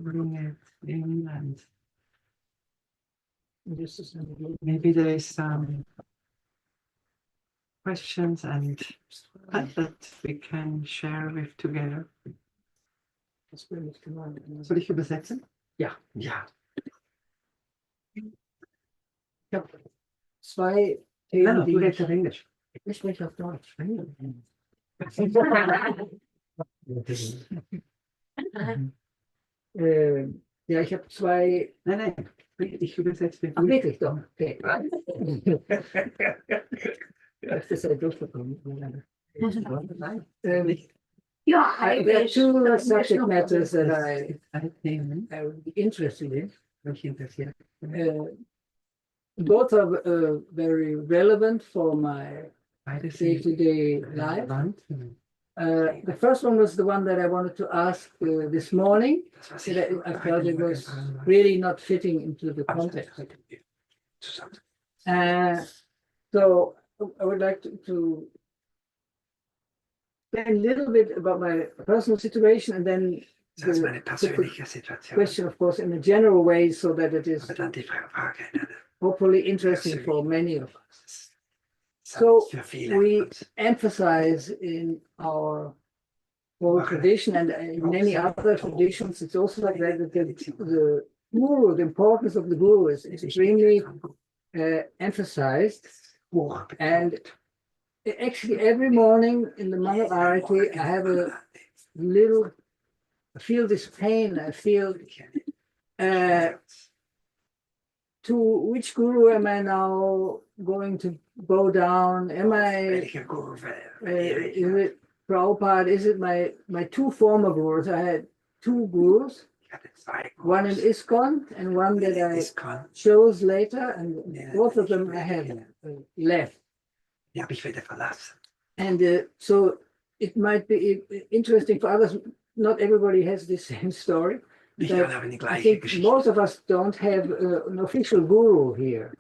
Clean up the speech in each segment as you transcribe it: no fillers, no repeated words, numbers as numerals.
bring it in, and maybe there is some questions and that we can share with together. Soll ich übersetzen? Ja. Ja. Ich habe zwei Nein, Themen, du redest auf Englisch. ich spreche auf Deutsch. Ja, ich habe zwei. Nein, ich übersetze. Ach, wirklich doch. Okay. Das ist ja durchgekommen. There are two subject matters that I would be interested in. Both are very relevant for my day-to-day life. The first one was the one that I wanted to ask this morning. I felt it was really not fitting into the context. So I would like to say a little bit about my personal situation, and then the question, of course, in a general way, so that it is hopefully interesting for many of us. So we emphasize in our whole tradition, and in many other traditions, it's also like that, that the guru, the importance of the guru is extremely emphasized. And actually every morning in the Mangal Arati, I have a little, I feel this pain, I feel to which guru am I now going to go down? Am I, is it Prabhupada? Is it my two former gurus? I had two gurus, one in ISKCON and one that I chose later, and both of them I have left. And so it might be interesting for others. Not everybody has the same story. I think most of us don't have an official guru here.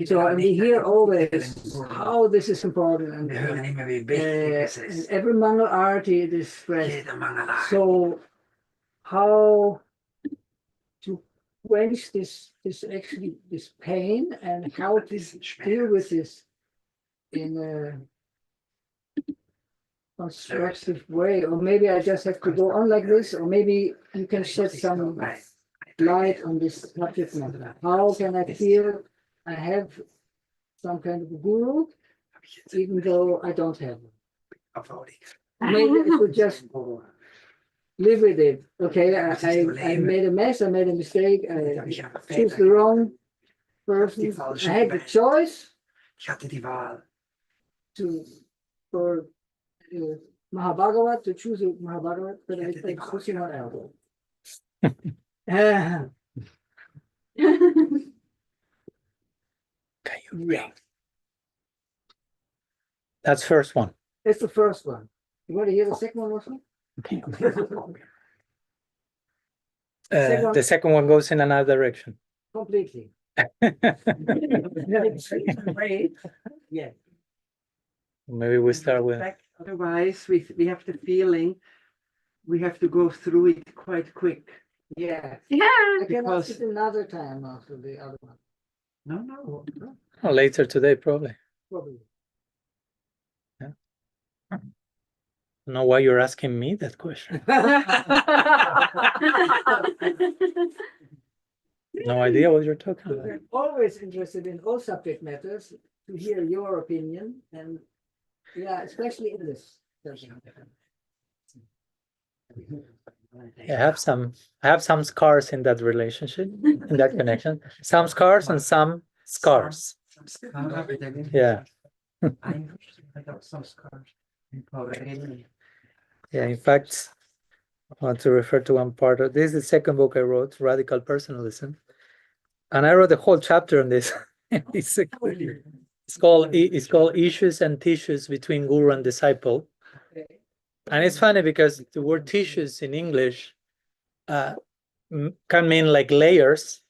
So, and we hear always how this is important, and every Mangal Arati it is stressed. So, how to quench this pain, and how to deal with this in a constructive way, or maybe I just have to go on like this, or maybe you can shed some light on this subject matter. How can I feel I have some kind of a guru, even though I don't have one? Maybe I could just live with it. Okay, I made a mess, I made a mistake, I choose the wrong person. I had the choice for Mahabhagavat, to choose a Mahabhagavat, but I choose someone else. Can you read? That's first one. That's the first one. You want to hear the second one also? Okay. The second one goes in another direction. Completely. Yeah. Maybe we start with. Otherwise, we have the feeling we have to go through it quite quick. Yeah. I cannot Because- sit another time after the other one. No. Oh, later today, probably. Probably. I don't know why you're asking me that question. No idea what you're talking about. I'm always interested in all subject matters to hear your opinion, and yeah, especially in this. I have some scars in that relationship, in that connection. Some scars and some scars. Yeah. I got some scars. Yeah, in fact, I want to refer to one part of this is the second book I wrote, Radical Personalism. And I wrote a whole chapter on this. It's called Issues and Tissues Between Guru and Disciple. And it's funny because the word tissues in English can mean like layers.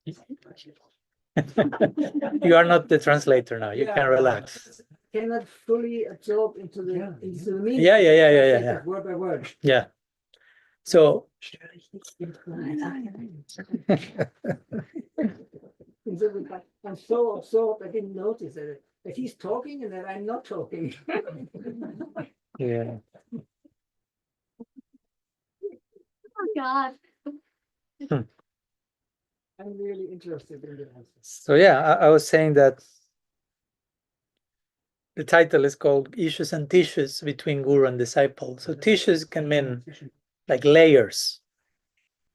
You are not the translator now. You can relax. Cannot fully absorb into the meaning. Yeah. Word by word. Yeah. So I'm so absorbed, I didn't notice that he's talking and that I'm not talking. yeah. Oh God. I'm really interested in the answers. So yeah, I was saying that the title is called Issues and Tissues between Guru and Disciple. So tissues can mean like layers.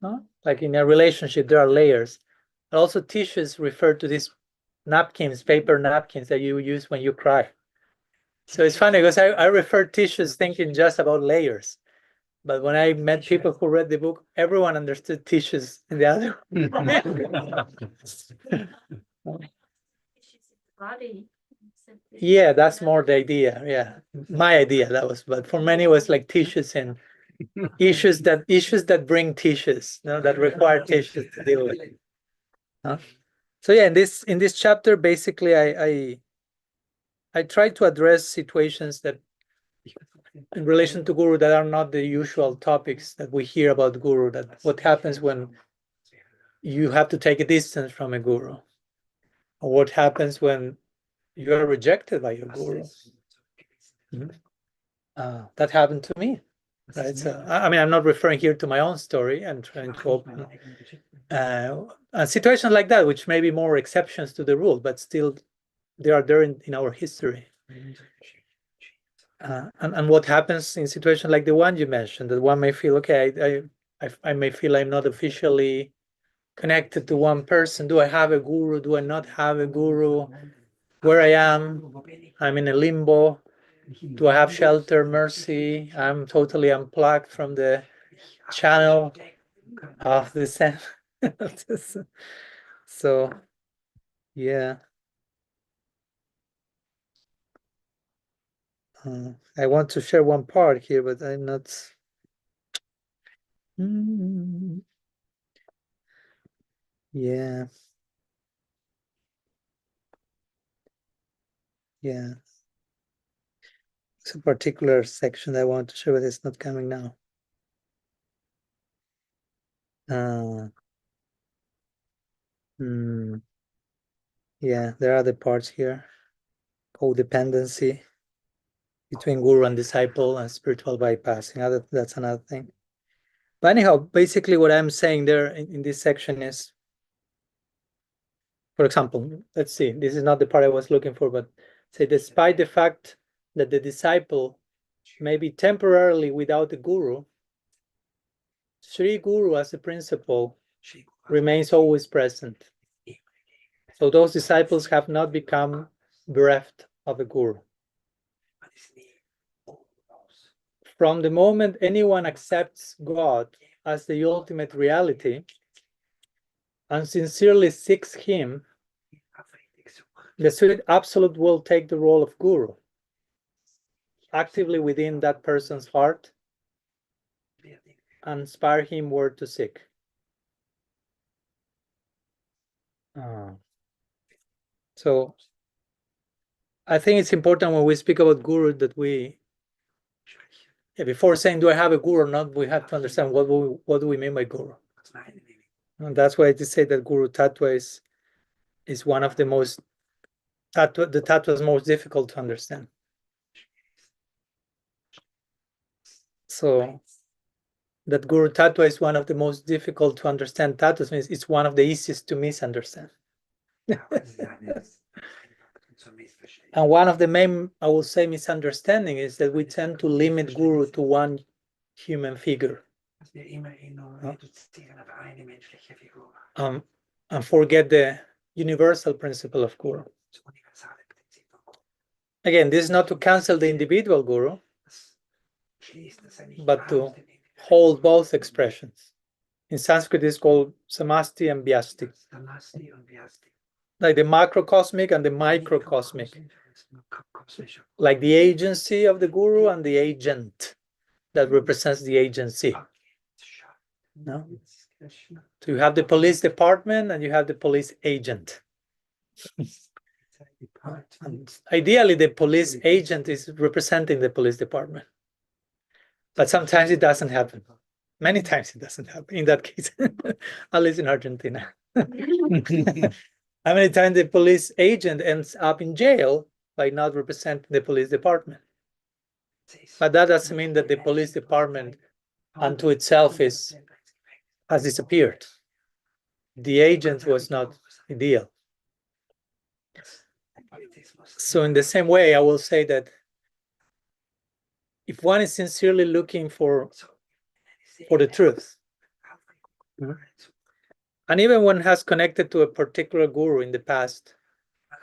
No? Like in a relationship, there are layers. But also tissues refer to these napkins, paper napkins that you use when you cry. So it's funny because I refer tissues thinking just about layers. But when I met people who read the book, everyone understood tissues in the other. Body. Yeah, that's more the idea. Yeah, my idea that was. But for many, it was like tissues and issues that bring tissues, that require tissues to deal with. So yeah, in this chapter, basically, I try to address situations that, in relation to Guru, that are not the usual topics that we hear about Guru. That what happens when you have to take a distance from a Guru, or what happens when you are rejected by your Guru. That happened to me. Right. So, I mean, I'm not referring here to my own story. I'm trying to open situations like that, which may be more exceptions to the rule, but still they are there in our history. And what happens in situations like the one you mentioned, that one may feel, okay, I may feel I'm not officially connected to one person. Do I have a Guru? Do I not have a Guru? Where I am, I'm in a limbo. Do I have shelter, mercy? I'm totally unplugged from the channel of the sun. So, yeah. I want to share one part here, but I'm not. Yeah. Yeah. It's a particular section that I want to share, but it's not coming now. Yeah, there are other parts here. Codependency between Guru and disciple and spiritual bypassing. That's another thing. But anyhow, basically what I'm saying there in this section is, for example, let's see, this is not the part I was looking for, but say, despite the fact that the disciple may be temporarily without the Guru, Sri Guru as a principle remains always present. So those disciples have not become bereft of a Guru. From the moment anyone accepts God as the ultimate reality and sincerely seeks Him, the Sweet Absolute will take the role of Guru, actively within that person's heart, and inspire him where to seek. So I think it's important when we speak about Guru that before saying, do I have a Guru or not, we have to understand what do we mean by Guru. And that's why I just say that Guru Tattva is one of the most, the Tattva is most difficult to understand. So that Guru Tattva is one of the most difficult to understand tattvas means it's one of the easiest to misunderstand. And one of the main, I will say, misunderstanding is that we tend to limit Guru to one human figure. And forget the universal principle of Guru. Again, this is not to cancel the individual Guru, but to hold both expressions. In Sanskrit, it's called samasti and vyasti. Like the macrocosmic and the microcosmic. Like the agency of the Guru and the agent that represents the agency. No? So you have the police department and you have the police agent. And ideally, the police agent is representing the police department. But sometimes it doesn't happen. Many times it doesn't happen in that case, at least in Argentina. How many times the police agent ends up in jail by not representing the police department? But that doesn't mean that the police department unto itself has disappeared. The agent was not ideal. So in the same way, I will say that if one is sincerely looking for the truth, and even one has connected to a particular guru in the past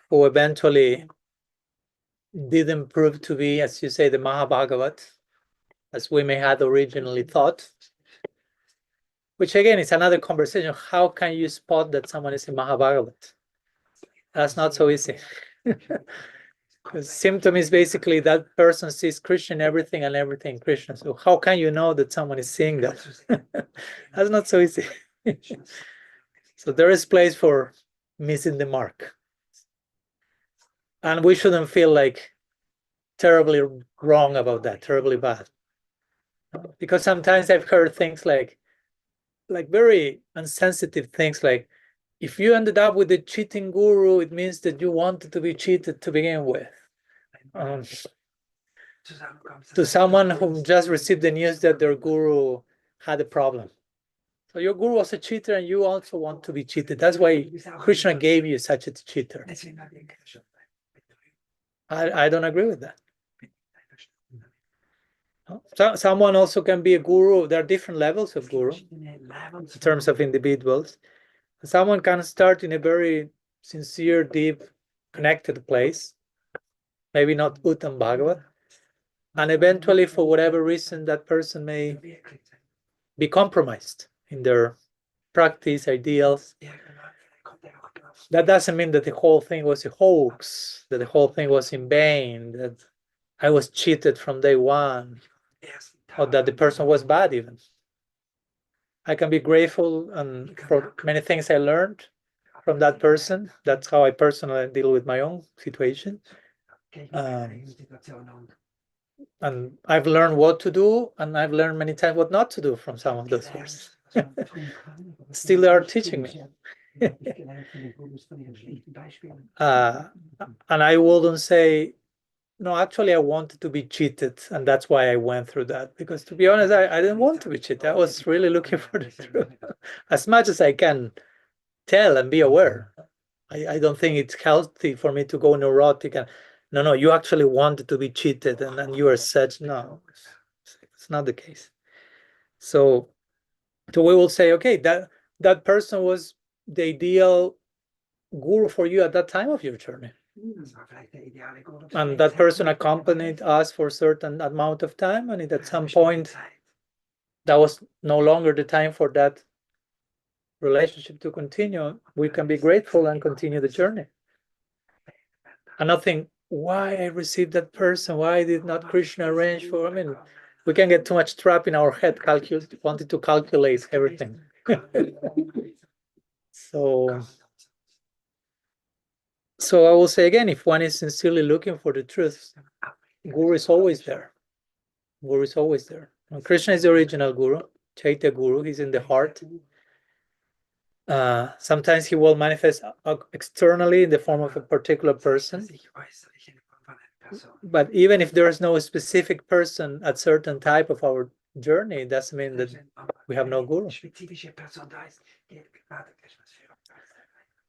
who eventually didn't prove to be, as you say, the Mahabhagavat, as we may have originally thought, which again is another conversation. How can you spot that someone is a Mahabhagavat? That's not so easy. Because symptom is basically that person sees Krishna in everything and everything Krishna. So how can you know that someone is seeing that? That's not so easy. So there is place for missing the mark. And we shouldn't feel like terribly wrong about that, terribly bad. Because sometimes I've heard things like very insensitive things like, if you ended up with a cheating guru, it means that you wanted to be cheated to begin with. To someone who just received the news that their guru had a problem. So your guru was a cheater and you also want to be cheated. That's why Krishna gave you such a cheater. I don't agree with that. So, someone also can be a guru. There are different levels of guru in terms of individuals. Someone can start in a very sincere, deep, connected place, maybe not Uttam Bhagavat, and eventually, for whatever reason, that person may be compromised in their practice, ideals. That doesn't mean that the whole thing was a hoax, that the whole thing was in vain, that I was cheated from day one, or that the person was bad even. I can be grateful and for many things I learned from that person. That's how I personally deal with my own situation. And I've learned what to do, and I've learned many times what not to do from some of those persons. Still, they are teaching me. And I wouldn't say, no, actually, I wanted to be cheated, and that's why I went through that. Because to be honest, I didn't want to be cheated. I was really looking for the truth as much as I can tell and be aware. I don't think it's healthy for me to go neurotic and, no, you actually wanted to be cheated, and you are such. No, it's not the case. So we will say, okay, that person was the ideal guru for you at that time of your journey. And that person accompanied us for a certain amount of time, and at some point that was no longer the time for that relationship to continue. We can be grateful and continue the journey and not think, why I received that person, why did not Krishna arrange for, we can get too much trapped in our head wanting to calculate everything. So I will say again, if one is sincerely looking for the truth, Guru is always there. Guru is always there. And Krishna is the original Guru, Chaitya Guru. He's in the heart. Sometimes he will manifest externally in the form of a particular person. But even if there is no specific person at certain type of our journey, it doesn't mean that we have no Guru.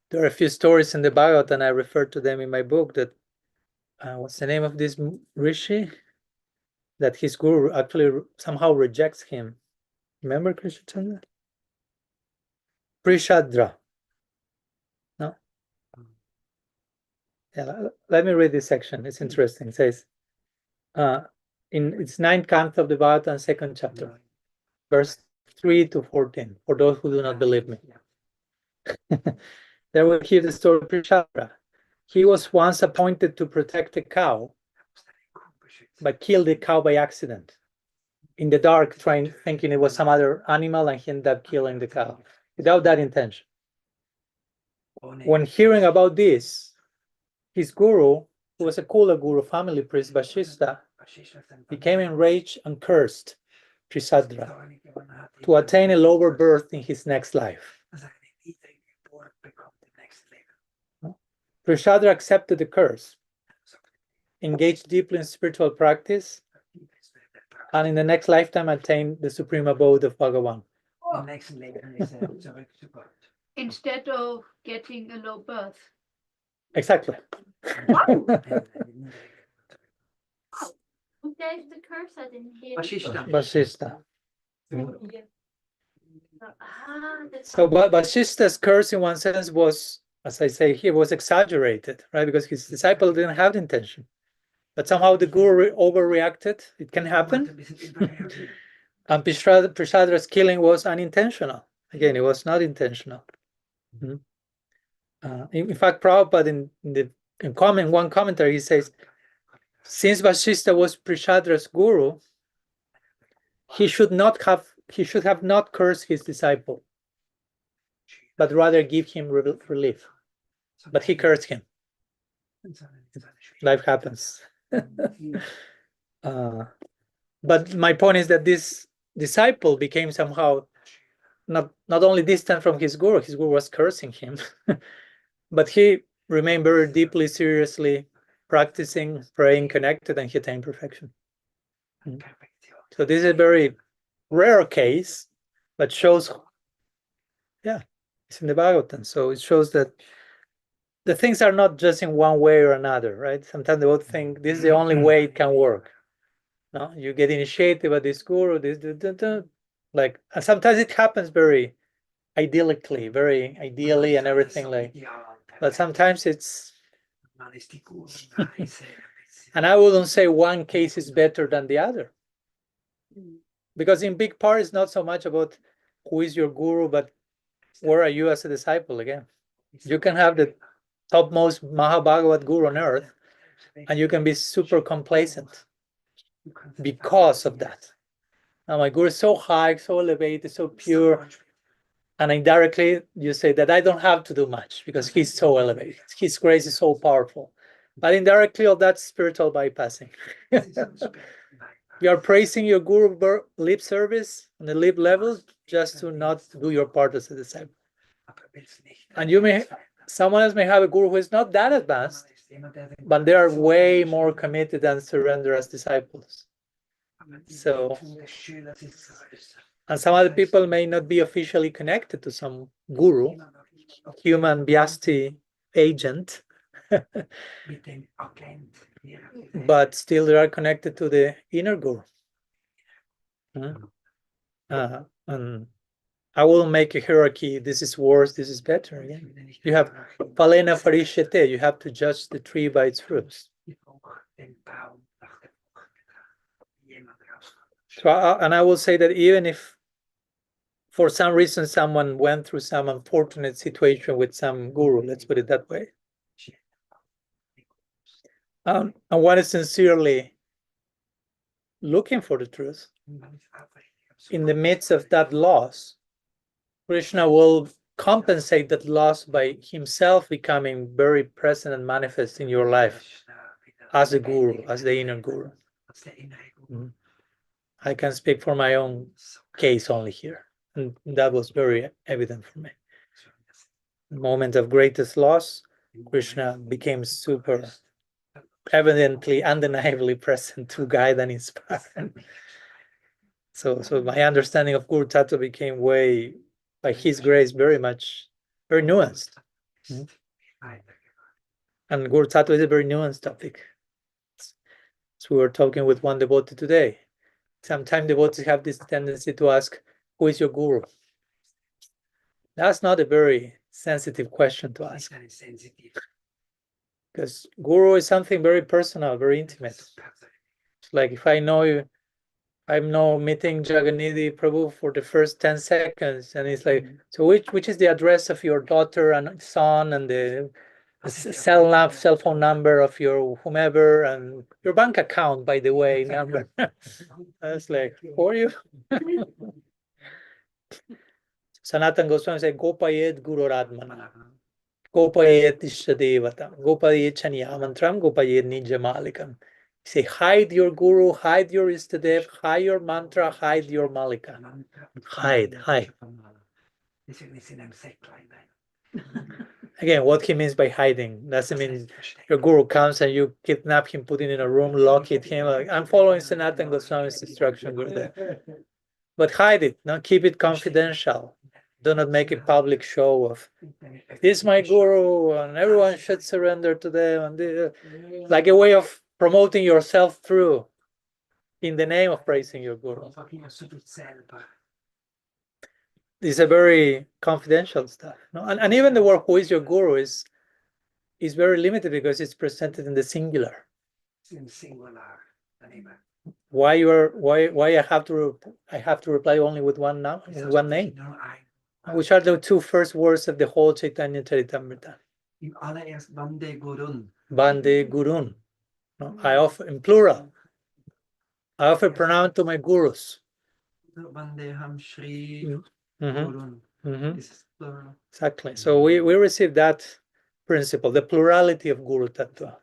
There are a few stories in the Bhagavad, and I refer to them in my book, that what's the name of this rishi? That his guru actually somehow rejects him. Remember Krishna Chandra? Prishadra. No? Yeah, let me read this section. It's interesting. It says, it's 9th canto of the Bhagavad and 2nd chapter, verse 3 to 14, for those who do not believe me. There we hear the story of Prishadra. He was once appointed to protect a cow, but killed the cow by accident. In the dark, thinking it was some other animal, and he ended up killing the cow without that intention. When hearing about this, his guru, who was a Kula guru, family priest, Vashishta, became enraged and cursed Trisadra, to attain a lower birth in his next life. Trisadra accepted the curse, engaged deeply in spiritual practice, and in the next lifetime attained the supreme abode of Bhagavan. Instead of getting a low birth. Exactly. Who gave the curse? I didn't hear. Vasishta. That's So Vasishta's curse in one sense was, as I say here, was exaggerated, right? Because his disciple didn't have the intention. But somehow the guru overreacted. It can happen. And Prasadra's killing was unintentional. Again, it was not intentional. In fact, Prabhupada in one commentary, he says, since Vasishta was Prasadra's guru, he should have not cursed his disciple, but rather give him relief. But he cursed him. Life happens. But my point is that this disciple became somehow not only distant from his guru was cursing him, but he remained very deeply, seriously practicing, praying, connected, and he attained perfection. So this is a very rare case, but shows, it's in the Bhagavatam. So it shows that the things are not just in one way or another, right? Sometimes they both think this is the only way it can work. No, you get initiated by this guru, like, and sometimes it happens very ideally, and everything like. But sometimes it's, and I wouldn't say one case is better than the other, because in big part it's not so much about who is your guru, but where are you as a disciple again. You can have the topmost Mahabhagavat guru on earth, and you can be super complacent because of that. Now my guru is so high, so elevated, so pure, and indirectly you say that I don't have to do much because he's so elevated. His grace is so powerful. But indirectly, all that's spiritual bypassing. You are praising your guru lip service on the lip level just to not do your part as a disciple. And someone else may have a guru who is not that advanced, but they are way more committed and surrender as disciples. So, and some other people may not be officially connected to some guru, human Vyasti agent, but still they are connected to the inner guru. And I will make a hierarchy. This is worse, this is better. Again. You have Palena Farishete, you have to judge the tree by its fruits. So, and I will say that even if for some reason someone went through some unfortunate situation with some guru, let's put it that way, and one is sincerely looking for the truth, in the midst of that loss, Krishna will compensate that loss by himself becoming very present and manifest in your life as a guru, as the inner guru. I can speak for my own case only here, and that was very evident for me. The moment of greatest loss, Krishna became super evidently, undeniably present to guide and inspire. So my understanding of Guru Tattva became way, by his grace, very nuanced. And Guru Tattva is a very nuanced topic. So we were talking with one devotee today. Sometimes devotees have this tendency to ask, who is your guru? That's not a very sensitive question to ask. Because guru is something very personal, very intimate. It's like if I know you, I'm now meeting Jagannathi Prabhu for the first 10 seconds, and it's like, so which is the address of your daughter and son, and the cell phone number of your whomever, and your bank account, by the way, number. That's like, for you. Sanatan Goswami said, Gopayet Guru Radmana, Gopayet Ishtadevatam, Gopayet Chaniyamantram, Gopayet Nijamalakam. Say, hide your guru, hide your istadev, hide your mantra, hide your malika. Hide. Again, what he means by hiding doesn't mean your guru comes and you kidnap him, put him in a room, lock it, him like, I'm following Sanatana Goswami's instruction, Gurudev. But hide it, no, keep it confidential. Do not make a public show of, this is my guru, and everyone should surrender to them, and like a way of promoting yourself through in the name of praising your guru. It's a very confidential stuff. No? And even the word who is your guru is very limited because it's presented in the singular. Why I have to reply only with one name? Which are the two first words of the whole Chaitanya Charitamrita? Bande Gurun. No, I offer in plural. I offer pranam to my gurus. Exactly. So we receive that principle, the plurality of Guru Tattva.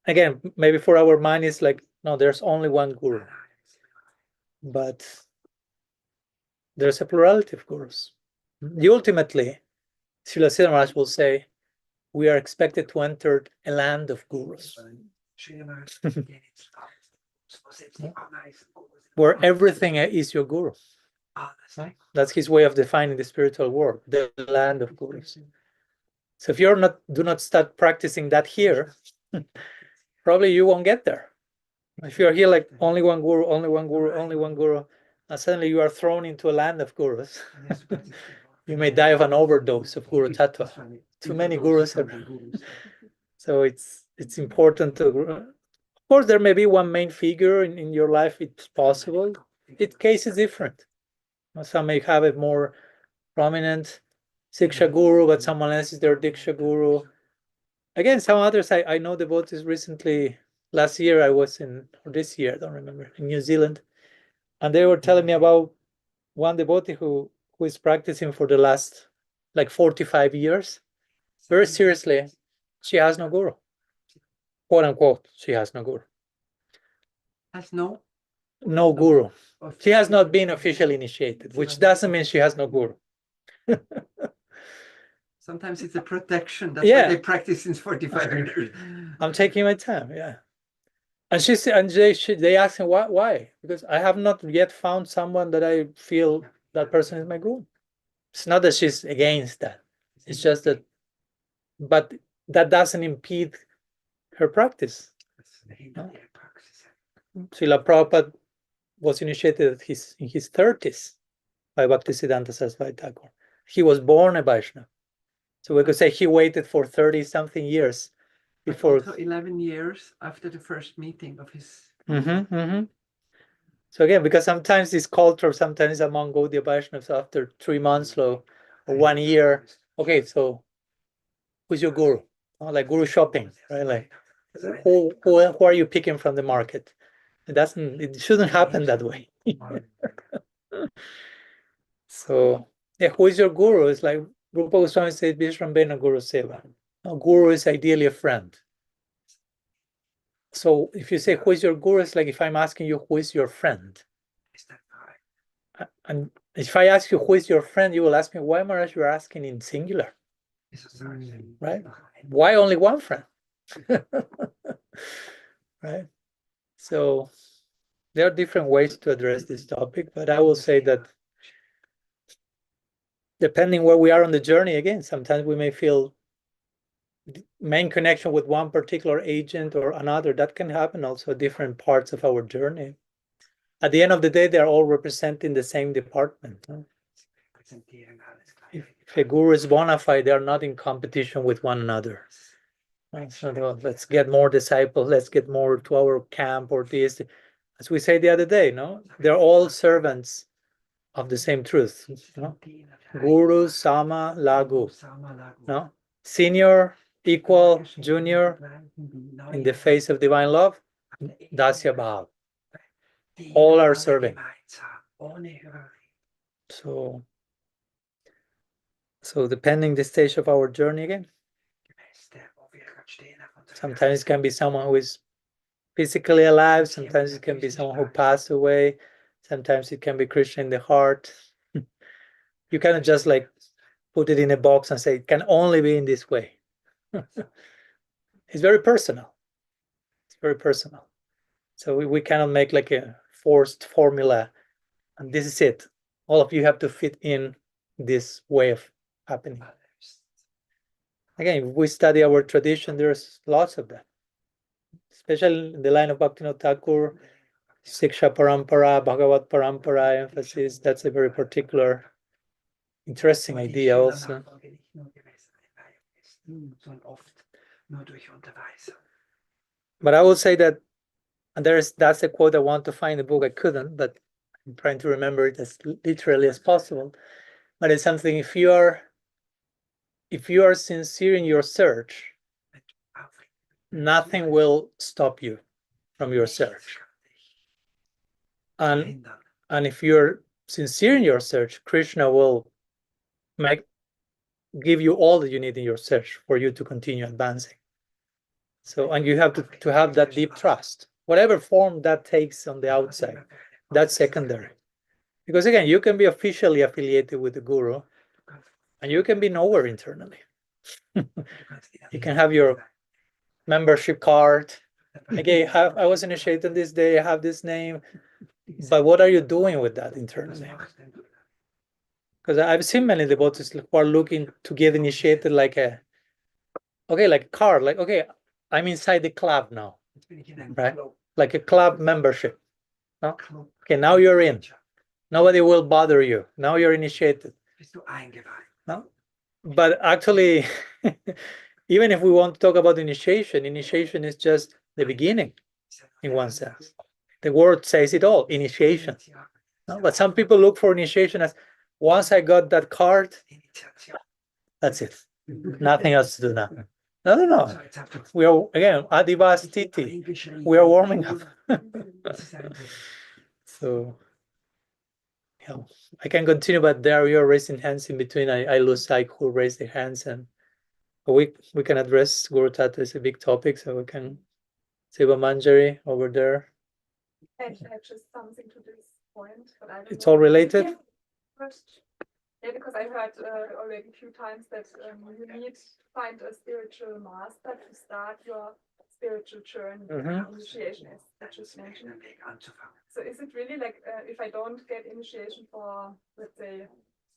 Again, maybe for our mind it's like, no, there's only one Guru. But there's a plurality of Gurus. Ultimately, Srila Sridhar Maharaj will say, we are expected to enter a land of Gurus. Where everything is your Guru. That's his way of defining the spiritual world, the land of Gurus. So if do not start practicing that here, probably you won't get there. If you're here like only one Guru, and suddenly you are thrown into a land of Gurus, you may die of an overdose of Guru Tattva. Too many Gurus. So it's important to, of course, there may be one main figure in your life, it's possible. Each case is different. Some may have a more prominent Siksha Guru, but someone else is their Diksha Guru. Again, some others, I know devotees recently, last year I was or this year, I don't remember, in New Zealand, and they were telling me about one devotee who is practicing for the last like 45 years. Very seriously, she has no guru. Quote unquote, she has no guru. Has no guru. She has not been officially initiated, which doesn't mean she has no guru. Sometimes it's a protection. That's why they practice since 45 years. I'm taking my time, yeah. And they ask him why? Because I have not yet found someone that I feel that person is my guru. It's not that she's against that. It's just that, but that doesn't impede her practice. No? Srila Prabhupada was initiated in his 30s by Bhaktisiddhanta Saraswati Thakur. He was born a Vaishnava. So we could say he waited for 30-something years before. 11 years after the first meeting of his. So again, because sometimes this culture, sometimes among Gaudiya Vaishnavas, after 3 months or 1 year, okay, so who's your guru? Like guru shopping, right? Like who are you picking from the market? It shouldn't happen that way. So yeah, who is your guru? It's like Rupa Goswami said, Vishram Bena Guru Seva. A guru is ideally a friend. So if you say, who is your guru? It's like if I'm asking you, who is your friend? And if I ask you, who is your friend, you will ask me, why, Maharaj, you're asking in singular? Right? Why only one friend? Right? So there are different ways to address this topic, but I will say that depending where we are on the journey, again, sometimes we may feel main connection with one particular agent or another. That can happen also at different parts of our journey. At the end of the day, they're all representing the same department. No? If a guru is bona fide, they're not in competition with one another. Right? So let's get more disciples, let's get more to our camp or this. As we say the other day, no? They're all servants of the same truth. No? Guru, Sama, Lagu. No? Senior, equal, junior, in the face of divine love, Dasya Bhav. All are serving. So depending the stage of our journey again, Sometimes it can be someone who is physically alive. Sometimes it can be someone who passed away. Sometimes it can be Krishna in the heart. You cannot just like put it in a box and say it can only be in this way. It's very personal. It's very personal. So we cannot make like a forced formula, and this is it. All of you have to fit in this way of happening. Again, if we study our tradition, there's lots of them. Especially in the line of Bhaktivinoda Thakur, Siksha Parampara, Bhagavad Parampara emphasis, that's a very particular, interesting idea also. But I will say that, and that's a quote I want to find in the book. I couldn't, but I'm trying to remember it as literally as possible. But it's something, if you are sincere in your search, nothing will stop you from your search. And if you're sincere in your search, Krishna will give you all that you need in your search for you to continue advancing. So, and you have to have that deep trust, whatever form that takes on the outside, that's secondary. Because again, you can be officially affiliated with the guru, and you can be nowhere internally. You can have your membership card. Okay, I was initiated this day, I have this name, but what are you doing with that internally? Because I've seen many devotees who are looking to get initiated like a card, like, okay, I'm inside the club now, right? Like a club membership. No? Okay, now you're in. Nobody will bother you. Now you're initiated. No? But actually, even if we want to talk about initiation is just the beginning in one sense. The word says it all, initiation. No? But some people look for initiation as, once I got that card, that's it. Nothing else to do now. No. We are, again, adivas titi. We are warming up. So, yeah, I can continue, but there you are raising hands in between. I lose sight who raised their hands, and we can address Guru Tata. It's a big topic, so we can. Siva Manjari over there. And just something to this point, but I don't It's know. all related? First, yeah, because I heard already a few times that you need to find a spiritual master to start your spiritual journey. Initiation, as I just mentioned. So is it really like, if I don't get initiation for, let's say,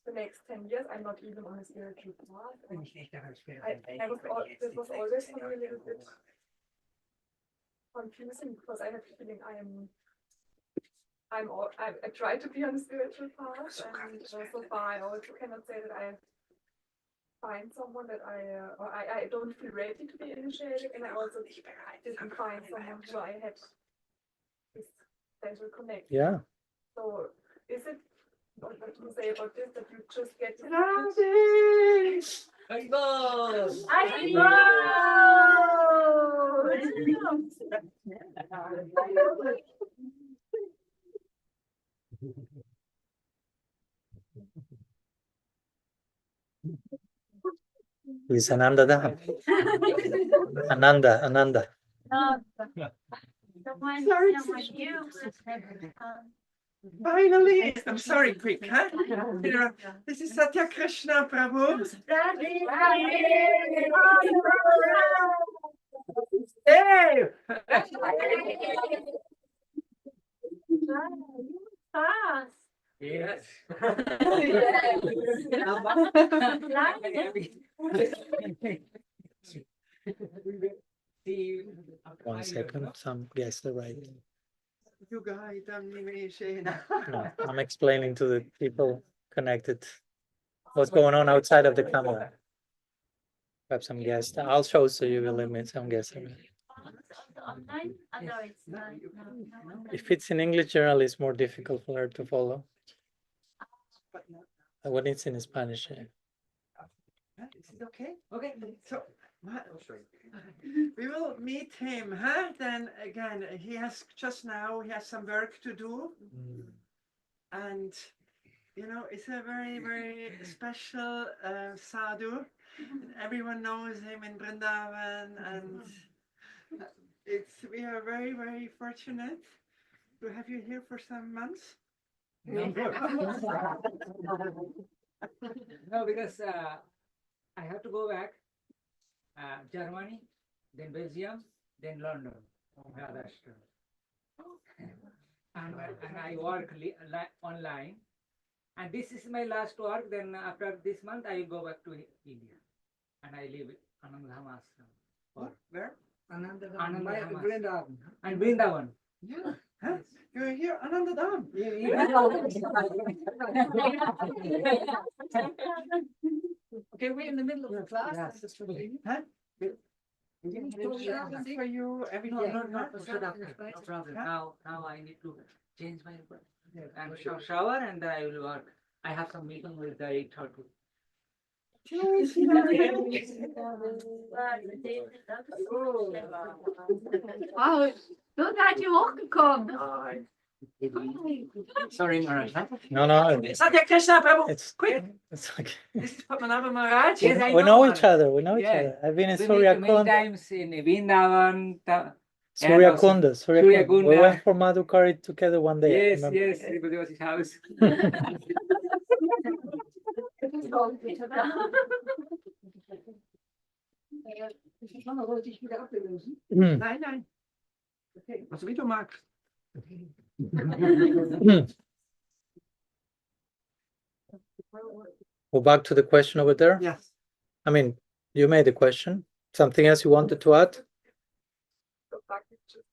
the next 10 years, I'm not even on a spiritual path? This was always for me a little bit confusing, because I have the feeling I try to be on a spiritual path, and so far I also cannot say that I find someone that I don't feel ready to be initiated, and I also didn't find someone who I had this special connection. Yeah. So is it, what do you say about this, that you just get Is Ananda there? Ananda. Finally, I'm sorry, quick, huh? This is Satya Krishna Prabhu. Hey! Yes. 1 second, some guests arrived. No, I'm explaining to the people connected what's going on outside of the camera. Have some guests. I'll show, so you will limit some guests. If it's in English, generally it's more difficult for her to follow. When it's in Spanish. Is it okay? Okay. So we will meet him, huh? Then again, he has some work to do, and it's a very, very special sadhu. And everyone knows him in Vrindavan, and we are very, very fortunate to have you here for some months. No, because I have to go back. Germany, then Belgium, then London, Maharashtra. And I work online. And this is my last work. Then after this month, I will go back to India. And I live in Anandham Ashram. Where? Anandham Vrindavan. And Vrindavan. Yeah. Huh? You're here, Anandadam. Okay, we're in the middle of the class. Huh? For you, everything. No problem. Now I need to change my and shower, and then I will work. I have some meeting with the 8:30. Wow, so seid ihr hochgekommen. Sorry, Maharaj. No, Satya Krishna Prabhu, it's quick. It's okay. This is Padmanabha Maharaj. Yes, I We know each Maharaj. other. We know each Yeah. other. I've been in We Surya meet many Kunda. times in Vrindavan. Surya also Kunda. Surya We Kunda. went for Madhukari together one day. I Yes, remember. yes, everybody was his house. Nein, nein. Was wie du magst. Go back to the question over there. Yes. I mean, you made the question. Something else you wanted to add? So Bhakti just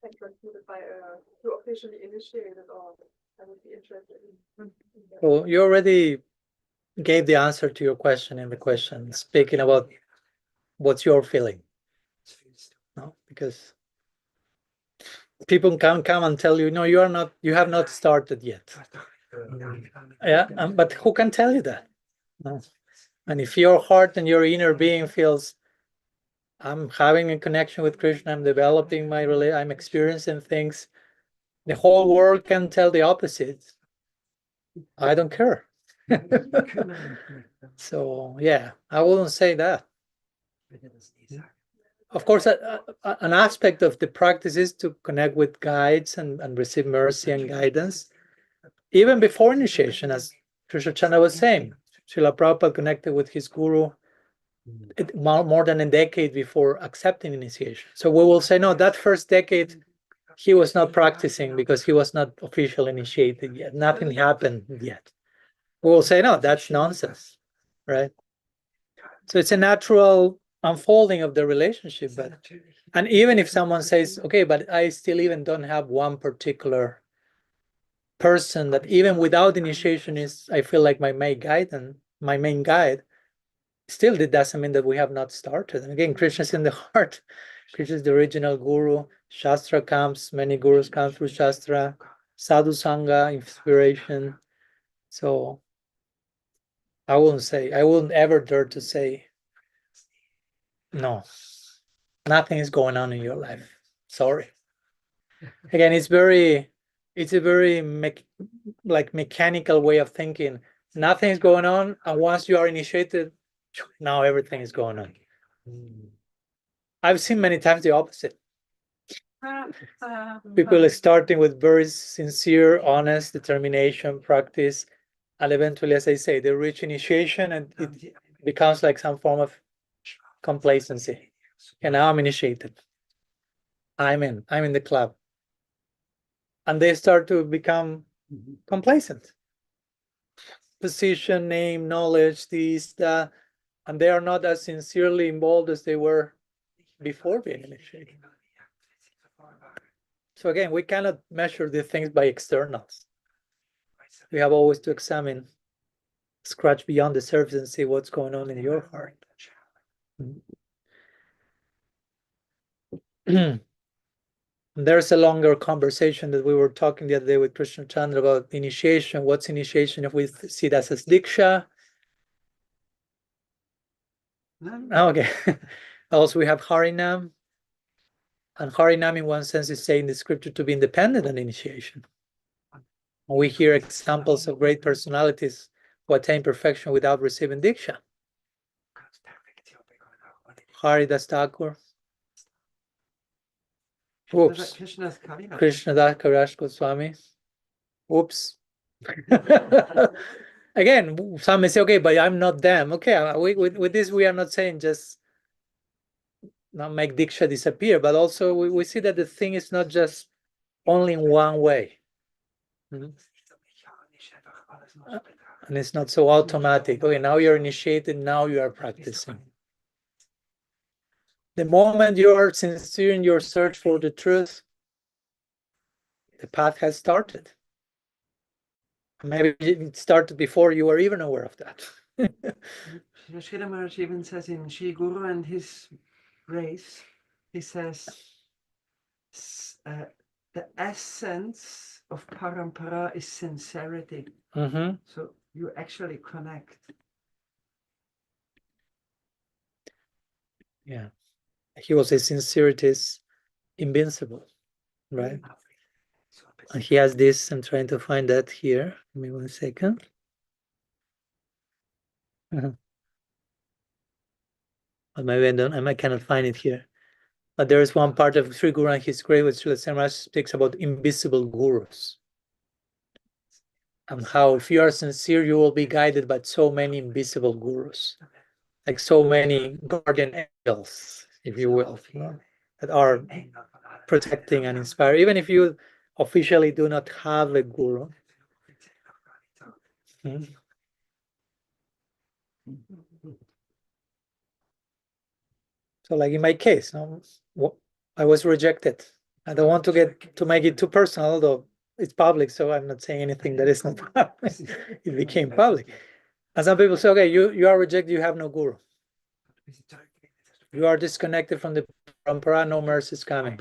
can conclude it by to officially initiate it, or I would be interested in. Well, you already gave the answer to your question in the question, speaking about what's your feeling. No, because people can come and tell you, no, you have not started yet. Yeah, but who can tell you that? No. And if your heart and your inner being feels, I'm having a connection with Krishna, I'm developing my relationship, I'm experiencing things, the whole world can tell the opposite. I don't care. So yeah, I wouldn't say that. Of course, an aspect of the practice is to connect with guides and receive mercy and guidance, even before initiation, as Krishna Chanda was saying. Srila Prabhupada connected with his guru more than a decade before accepting initiation. So we will say, no, that first decade, he was not practicing because he was not officially initiated yet. Nothing happened yet. We will say, no, that's nonsense, right? So it's a natural unfolding of the relationship. And even if someone says, okay, but I still even don't have one particular person that even without initiation I feel like my main guide, still that doesn't mean that we have not started. And again, Krishna's in the heart. Krishna is the original guru. Shastra comes, many gurus come through Shastra, sadhu sangha, inspiration. So I wouldn't ever dare to say, no, nothing is going on in your life. Sorry. Again, it's a very mechanical way of thinking. Nothing is going on, and once you are initiated, now everything is going on. I've seen many times the opposite. People are starting with very sincere, honest determination, practice, and eventually, as I say, they reach initiation and it becomes like some form of complacency. And now I'm initiated. I'm in the club. And they start to become complacent. Position, name, knowledge, this, that, and they are not as sincerely involved as they were before being initiated. So again, we cannot measure these things by externals. We have always to examine, scratch beyond the surface and see what's going on in your heart. There's a longer conversation that we were talking the other day with Krishna Chandra about initiation. What's initiation if we see that as Diksha? Okay. Also, we have Harinam. And Harinam, in one sense, is saying the scripture to be independent on initiation. We hear examples of great personalities who attain perfection without receiving Diksha. Haridas Thakur, Oops. Krishna's Kaviraj. Krishnadas Kaviraj Goswami. Oops. Again, some may say, okay, but I'm not them. Okay, with this, we are not saying just not make Diksha disappear, but also we see that the thing is not just only in one way. And it's not so automatic. Okay, now you're initiated, now you are practicing. The moment you are sincere in your search for the truth, the path has started. Maybe it started before you were even aware of that. Srila Maharaj even says in Shri Guru and his grace, he says, the essence of parampara is sincerity. So you actually connect. Yeah. He will say sincerity is invincible, right? And he has this, I'm trying to find that here. Give me 1 second. But maybe I cannot find it here. But there is one part of Sri Guru and his grace which Srila Samaraj speaks about invisible gurus. And how if you are sincere, you will be guided by so many invisible gurus. Like so many guardian angels, if you will, that are protecting and inspiring. Even if you officially do not have a guru. So like in my case, I was rejected. I don't want to make it too personal, although it's public, so I'm not saying anything that is not public. It became public. And some people say, okay, you are rejected, you have no guru. You are disconnected from the parampara, no mercy is coming.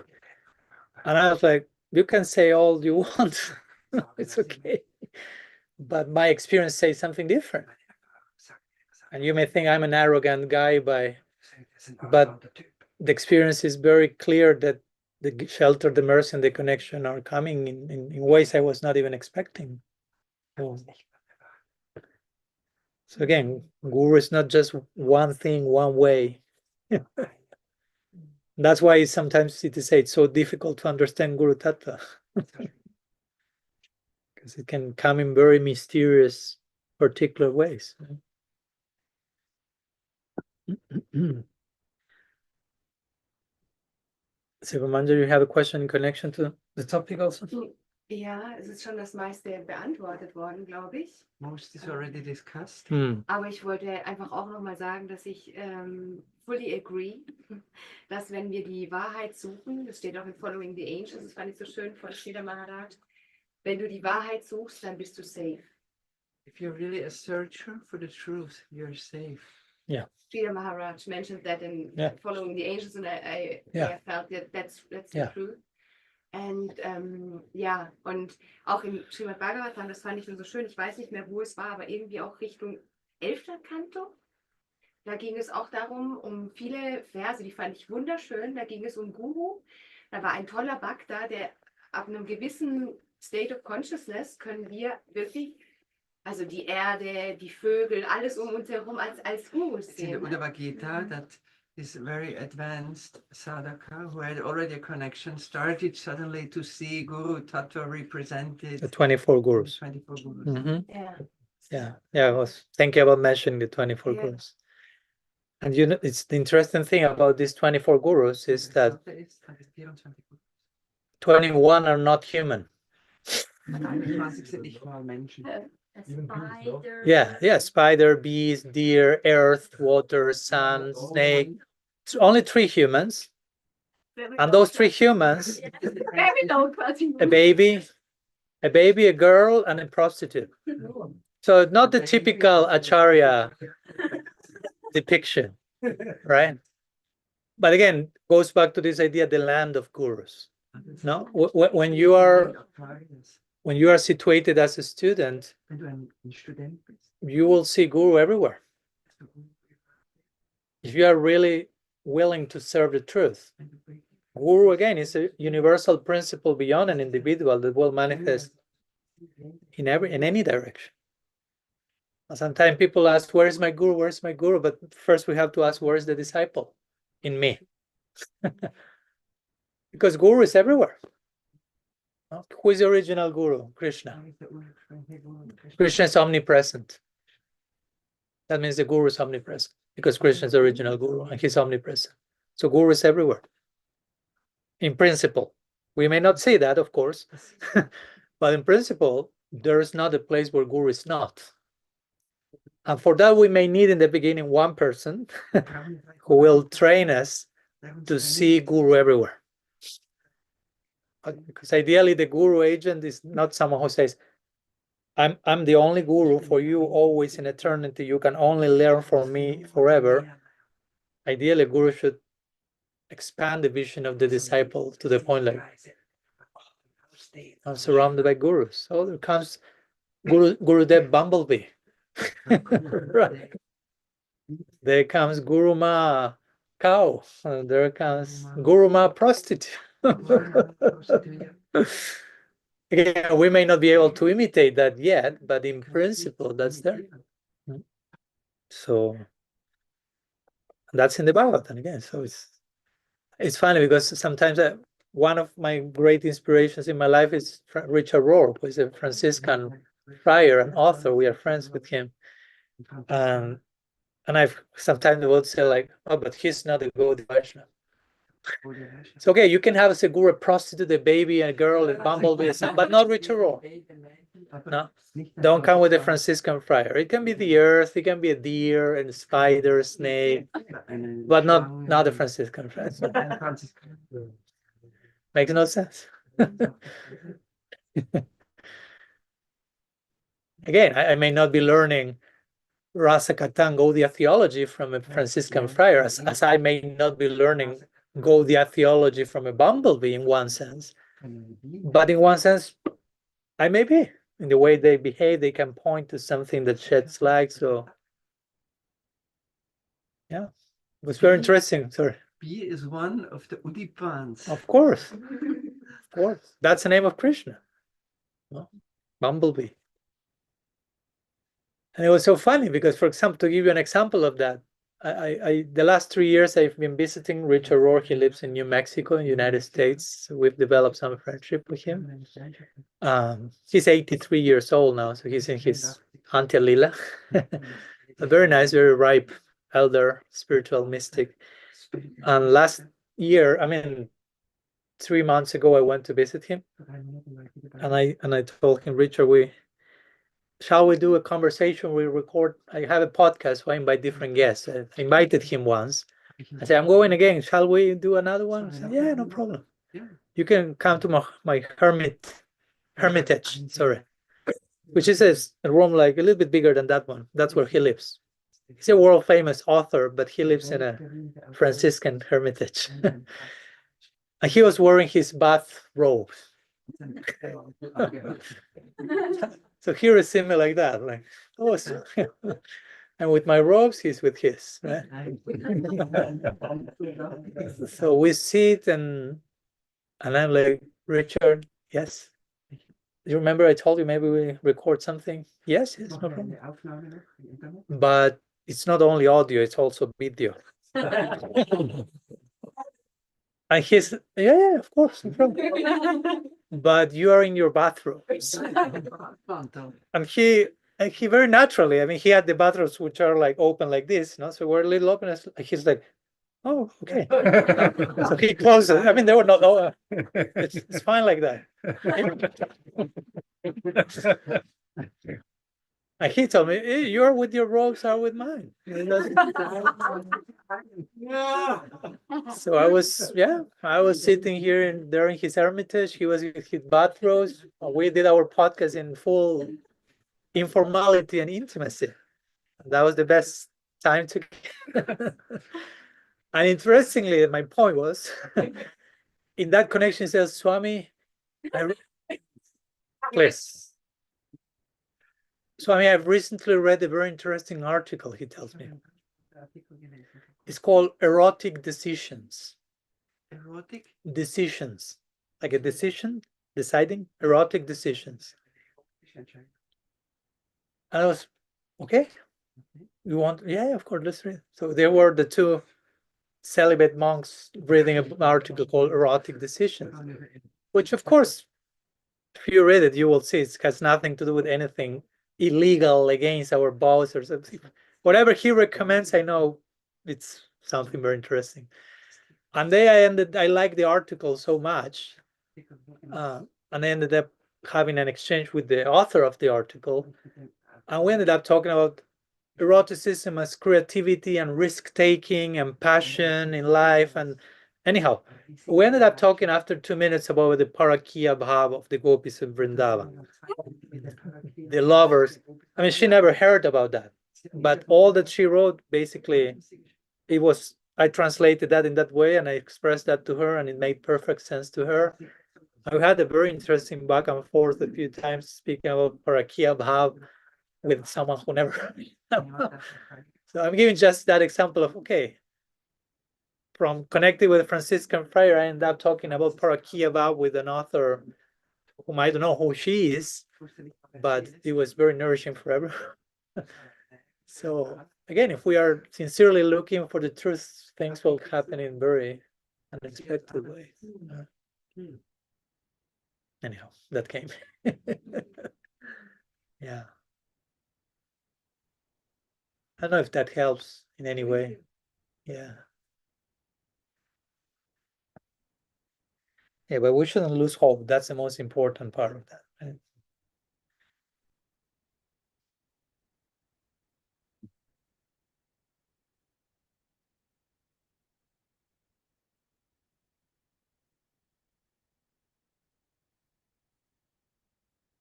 And I was like, you can say all you want. It's okay. But my experience says something different. And you may think I'm an arrogant guy, but the experience is very clear that the shelter, the mercy, and the connection are coming in ways I was not even expecting. So again, guru is not just one thing, one way. That's why sometimes it is said it's so difficult to understand Guru Tattva. Because it can come in very mysterious, particular ways. Sivamanja, you have a question in connection to the topic also? Ja, es ist schon das meiste beantwortet worden, glaube ich. Most is already discussed. Aber ich wollte einfach auch nochmal sagen, dass ich fully agree, dass wenn wir die Wahrheit suchen, das steht auch in Following the Angels, das fand ich so schön von Srila Maharaj, wenn du die Wahrheit suchst, dann bist du safe. If you're really a searcher for the truth, you're safe. Yeah. Srila Maharaj mentioned that in Following the Angels, and I felt that that's the truth. Und ja, und auch im Srimad Bhagavatam, das fand ich nur so schön, ich weiß nicht mehr, wo es war, aber irgendwie auch Richtung 11. Kanto. Da ging es auch darum, um viele Verse, die fand ich wunderschön, da ging es um Guru. Da war ein toller Bhakta, der ab einem gewissen State of Consciousness können wir wirklich, also die Erde, die Vögel, alles um uns herum als Gurus sehen. In the Uddhava Gita, that this very advanced sadhaka who had already a connection started suddenly to see Guru Tattva represented. The 24 gurus. 24 gurus. I was thinking about mentioning the 24 gurus. And you know, it's the interesting thing about these 24 gurus is that 21 are not human. Spider, bees, deer, earth, water, sun, snake. It's only 3 humans. And those 3 humans, a baby, a girl, and a prostitute. So not the typical Acharya depiction, right? But again, goes back to this idea, the land of gurus. No, when you are situated as a student, you will see guru everywhere. If you are really willing to serve the truth, guru again is a universal principle beyond an individual that will manifest in any direction. Sometimes people ask, where is my guru? Where's my guru? But first we have to ask, where is the disciple? In me. Because Guru is everywhere. No? Who is the original Guru? Krishna. Krishna is omnipresent. That means the Guru is omnipresent, because Krishna is the original Guru and he's omnipresent. So Guru is everywhere. In principle. We may not see that, of course, but in principle, there is not a place where Guru is not. And for that, we may need in the beginning one person who will train us to see Guru everywhere. Because ideally, the Guru agent is not someone who says, I'm the only Guru for you always in eternity. You can only learn from me forever. Ideally, Guru should expand the vision of the disciple to the point like, I'm surrounded by Gurus. So there comes Gurudev Bumblebee. Right. There comes Guru Ma Cow. And there comes Guru Ma Prostitute. Again, we may not be able to imitate that yet, but in principle, that's there. So that's in the Bhagavatam again. So it's funny because sometimes one of my great inspirations in my life is Richard Rohr, who is a Franciscan friar and author. We are friends with him. And I've sometimes would say like, oh, but he's not a Gaudiya Vaishnava. It's okay, you can have as a Guru a prostitute, a baby, a girl, a bumblebee, but not Richard Rohr. No, don't come with a Franciscan friar. It can be the earth, it can be a deer, and a spider, a snake, but not a Franciscan friar. Makes no sense. Again, I may not be learning Rasa Katan Gaudiya theology from a Franciscan friar, as I may not be learning Gaudiya theology from a bumblebee in one sense. But in one sense, I may be. In the way they behave, they can point to something that sheds light. So, yeah, it was very interesting. Sorry. Bee is one of the Udipans. Of course. Of course. That's the name of Krishna. No? Bumblebee. And it was so funny because, for example, to give you an example of that, I the last 3 years I've been visiting Richard Rohr. He lives in New Mexico in the United States. So we've developed some friendship with him. He's 83 years old now, so he's in his Antilila. A very nice, very ripe elder, spiritual mystic. And last year, 3 months ago, I went to visit him, and I told him, Richard, shall we do a conversation? We record. I have a podcast where I invite different guests. I invited him once. I said, I'm going again. Shall we do another one? I said, yeah, no problem. You can come to my hermitage, sorry, which is a room like a little bit bigger than that one. That's where he lives. He's a world famous author, but he lives in a Franciscan hermitage. And he was wearing his bath robes. So here is similar like that, like, oh, and with my robes, he's with his, right? So we sit and I'm like, Richard, yes. You remember I told you maybe we record something? Yes, no problem. But it's not only audio, it's also video. And he's, yeah, of course, no problem. But you are in your bathrobes. And he very naturally, he had the bathrobes which are like open like this, so we're a little open. He's like, oh, okay. So he closed it. They were not, it's fine like that. And he told me, hey, you're with your robes are with mine. So I was sitting here there in his hermitage. He was with his bathrobes. We did our podcast in full informality and intimacy. That was the best time to. And interestingly, my point was, in that connection, he says, Swami, please. Swami, I've recently read a very interesting article, he tells me. It's called Erotic Decisions. Erotic? Decisions. Like a decision, deciding, erotic decisions. And I was, okay. You want, yeah, of course, let's read. So there were the two celibate monks reading an article called Erotic Decisions, which of course, if you read it, you will see it has nothing to do with anything illegal against our vows or something. Whatever he recommends, I know it's something very interesting. And then I liked the article so much, and I ended up having an exchange with the author of the article, and we ended up talking about eroticism as creativity and risk-taking and passion in life. And anyhow, we ended up talking after 2 minutes about the Parakiya Bhav of the gopis in Vrindavan, the lovers. I mean, she never heard about that, but all that she wrote, basically, I translated that in that way, and I expressed that to her, and it made perfect sense to her. I had a very interesting back and forth a few times speaking about Parakiya Bhav with someone who never. So I'm giving just that example of, okay, from connecting with a Franciscan friar, I ended up talking about Parakiya Bhav with an author whom I don't know who she is, but it was very nourishing for everyone. So again, if we are sincerely looking for the truth, things will happen in very unexpected way. Anyhow, that came. Yeah. I don't know if that helps in any way. Yeah. Yeah, but we shouldn't lose hope. That's the most important part of that, right?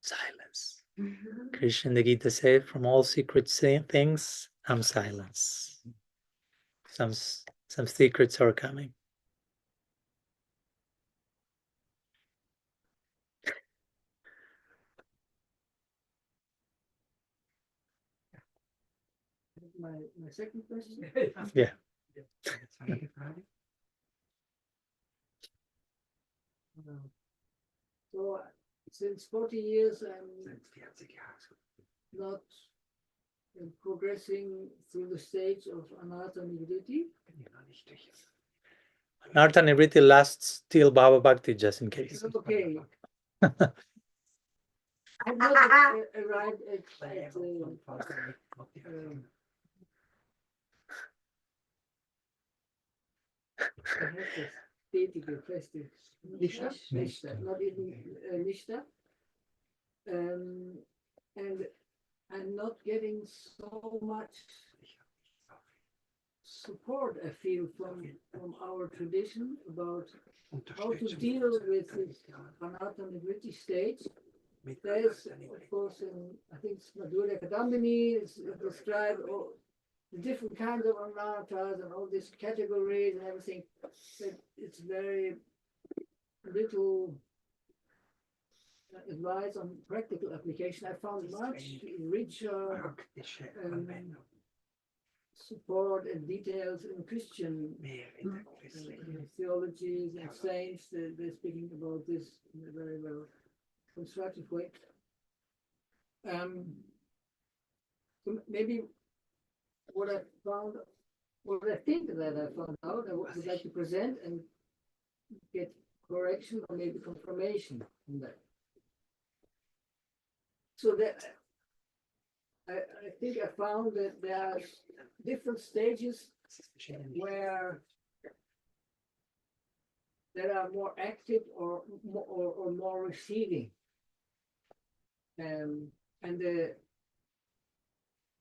Silence. Krishna in the Gita said, from all secret things, I'm silence. Some secrets are coming. My second question. Yeah. So since 40 years, I'm not progressing through the stage of anartha-nivritti. Anartha-nivritti lasts till Bhava Bhakti, just in case. Okay. I've not arrived at Nishta, not even Nishta. And I'm not getting so much support, I feel, from our tradition about how to deal with this anartha-nivritti stage. There's, of course, I think it's Madhurya Kadambini is described all the different kinds of anarthas and all these categories and everything. But it's very little advice on practical application. I found much richer support and details in Christian theologies and saints. They're speaking about this in a very well constructive way. So maybe what I think that I found out, I would like to present and get correction or maybe confirmation on that. So that I think I found that there are different stages where that are more active or more receiving. And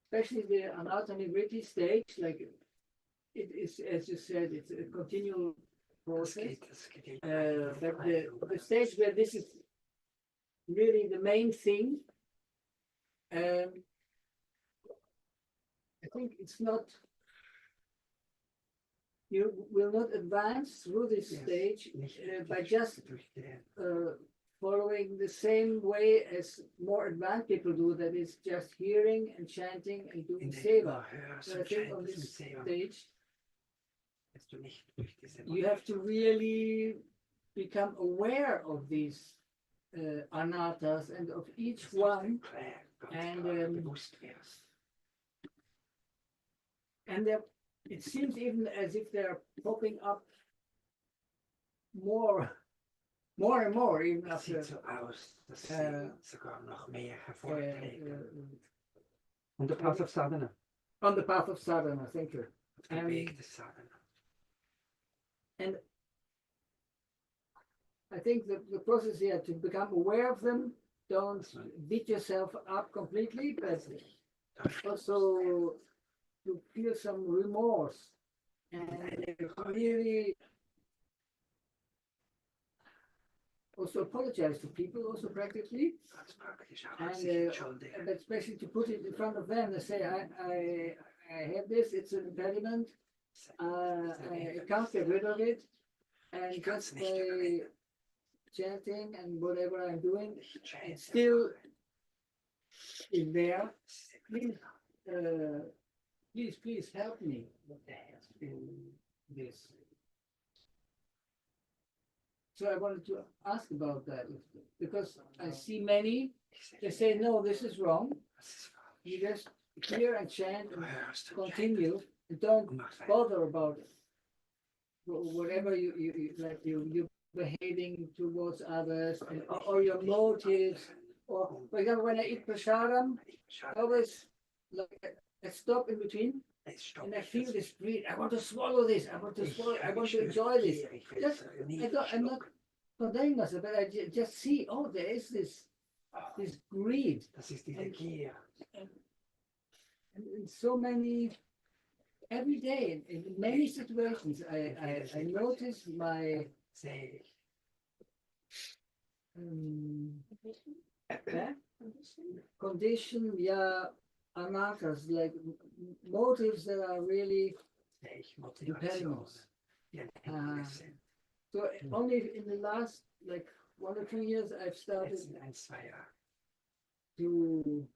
especially the anartha-nivritti stage, like it is, as you said, it's a continual process. But the stage where this is really the main thing, I think it's not. You will not advance through this stage by just following the same way as more advanced people do, that is just hearing and chanting and doing seva. So I think on this stage, you have to really become aware of these anarthas and of each one, and it seems even as if they're popping up more and more, even Het after ziet zo uit dat ze sogar nog meer voorttreden. on the path of sadhana. On the path of sadhana, thank you. Op de weg te sadhana. And I think the process here to become aware of them, don't beat yourself up completely, but also to feel some remorse and really also apologize to people, also practically, and but especially to put it in front of them and say, I have this, it's an impediment, I can't get rid of it, and just by chanting and whatever I'm doing, it still is there. Please help me in this. So I wanted to ask about that, because I see many, they say, no, this is wrong. You just hear and chant and continue, and don't bother about it. Whatever you behaving towards others, and, or your motives, or for example, when I eat prasadam, I always I stop in between, and I feel this greed. I want to swallow this. I want to swallow. I want to enjoy this. I'm not condemning myself, but I just see. Oh, there is this greed. And in so many, every day, in many situations, I notice my condition, anarthas, like motives that are really impediments. So only in the last 1 or 2 years I've started to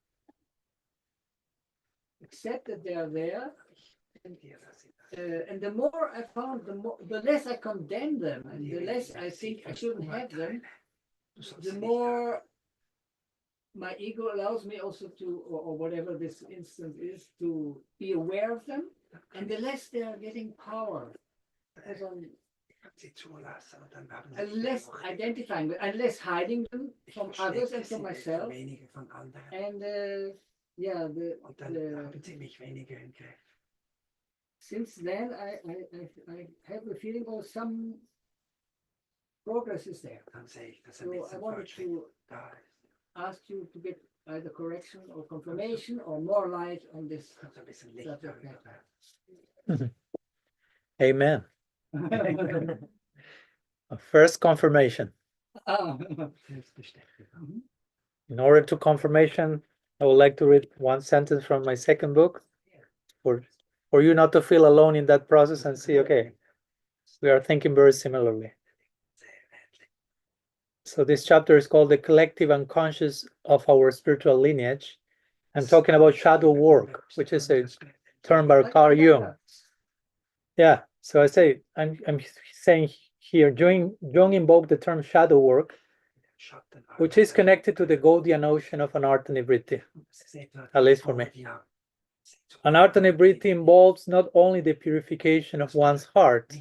accept that they are there, and the more I found, the less I condemn them, and the less I think I shouldn't have them, the more my ego allows me also to, or whatever this instance is, to be aware of them, and the less they are getting power. And less identifying, and less hiding them from others and from myself. And since then I have the feeling of some progress is there. So I wanted to ask you to get either correction or confirmation or more light on this subject matter. Amen. First confirmation. In order to confirmation, I would like to read one sentence from my second book for you not to feel alone in that process and see, okay, we are thinking very similarly. So this chapter is called The Collective Unconscious of Our Spiritual Lineage. I'm talking about shadow work, which is a term by Carl Jung. Yeah, so I'm saying here, Jung invoked the term shadow work, which is connected to the Gaudiya notion of anartha-nivritti, at least for me. Anartha-nivritti involves not only the purification of one's heart,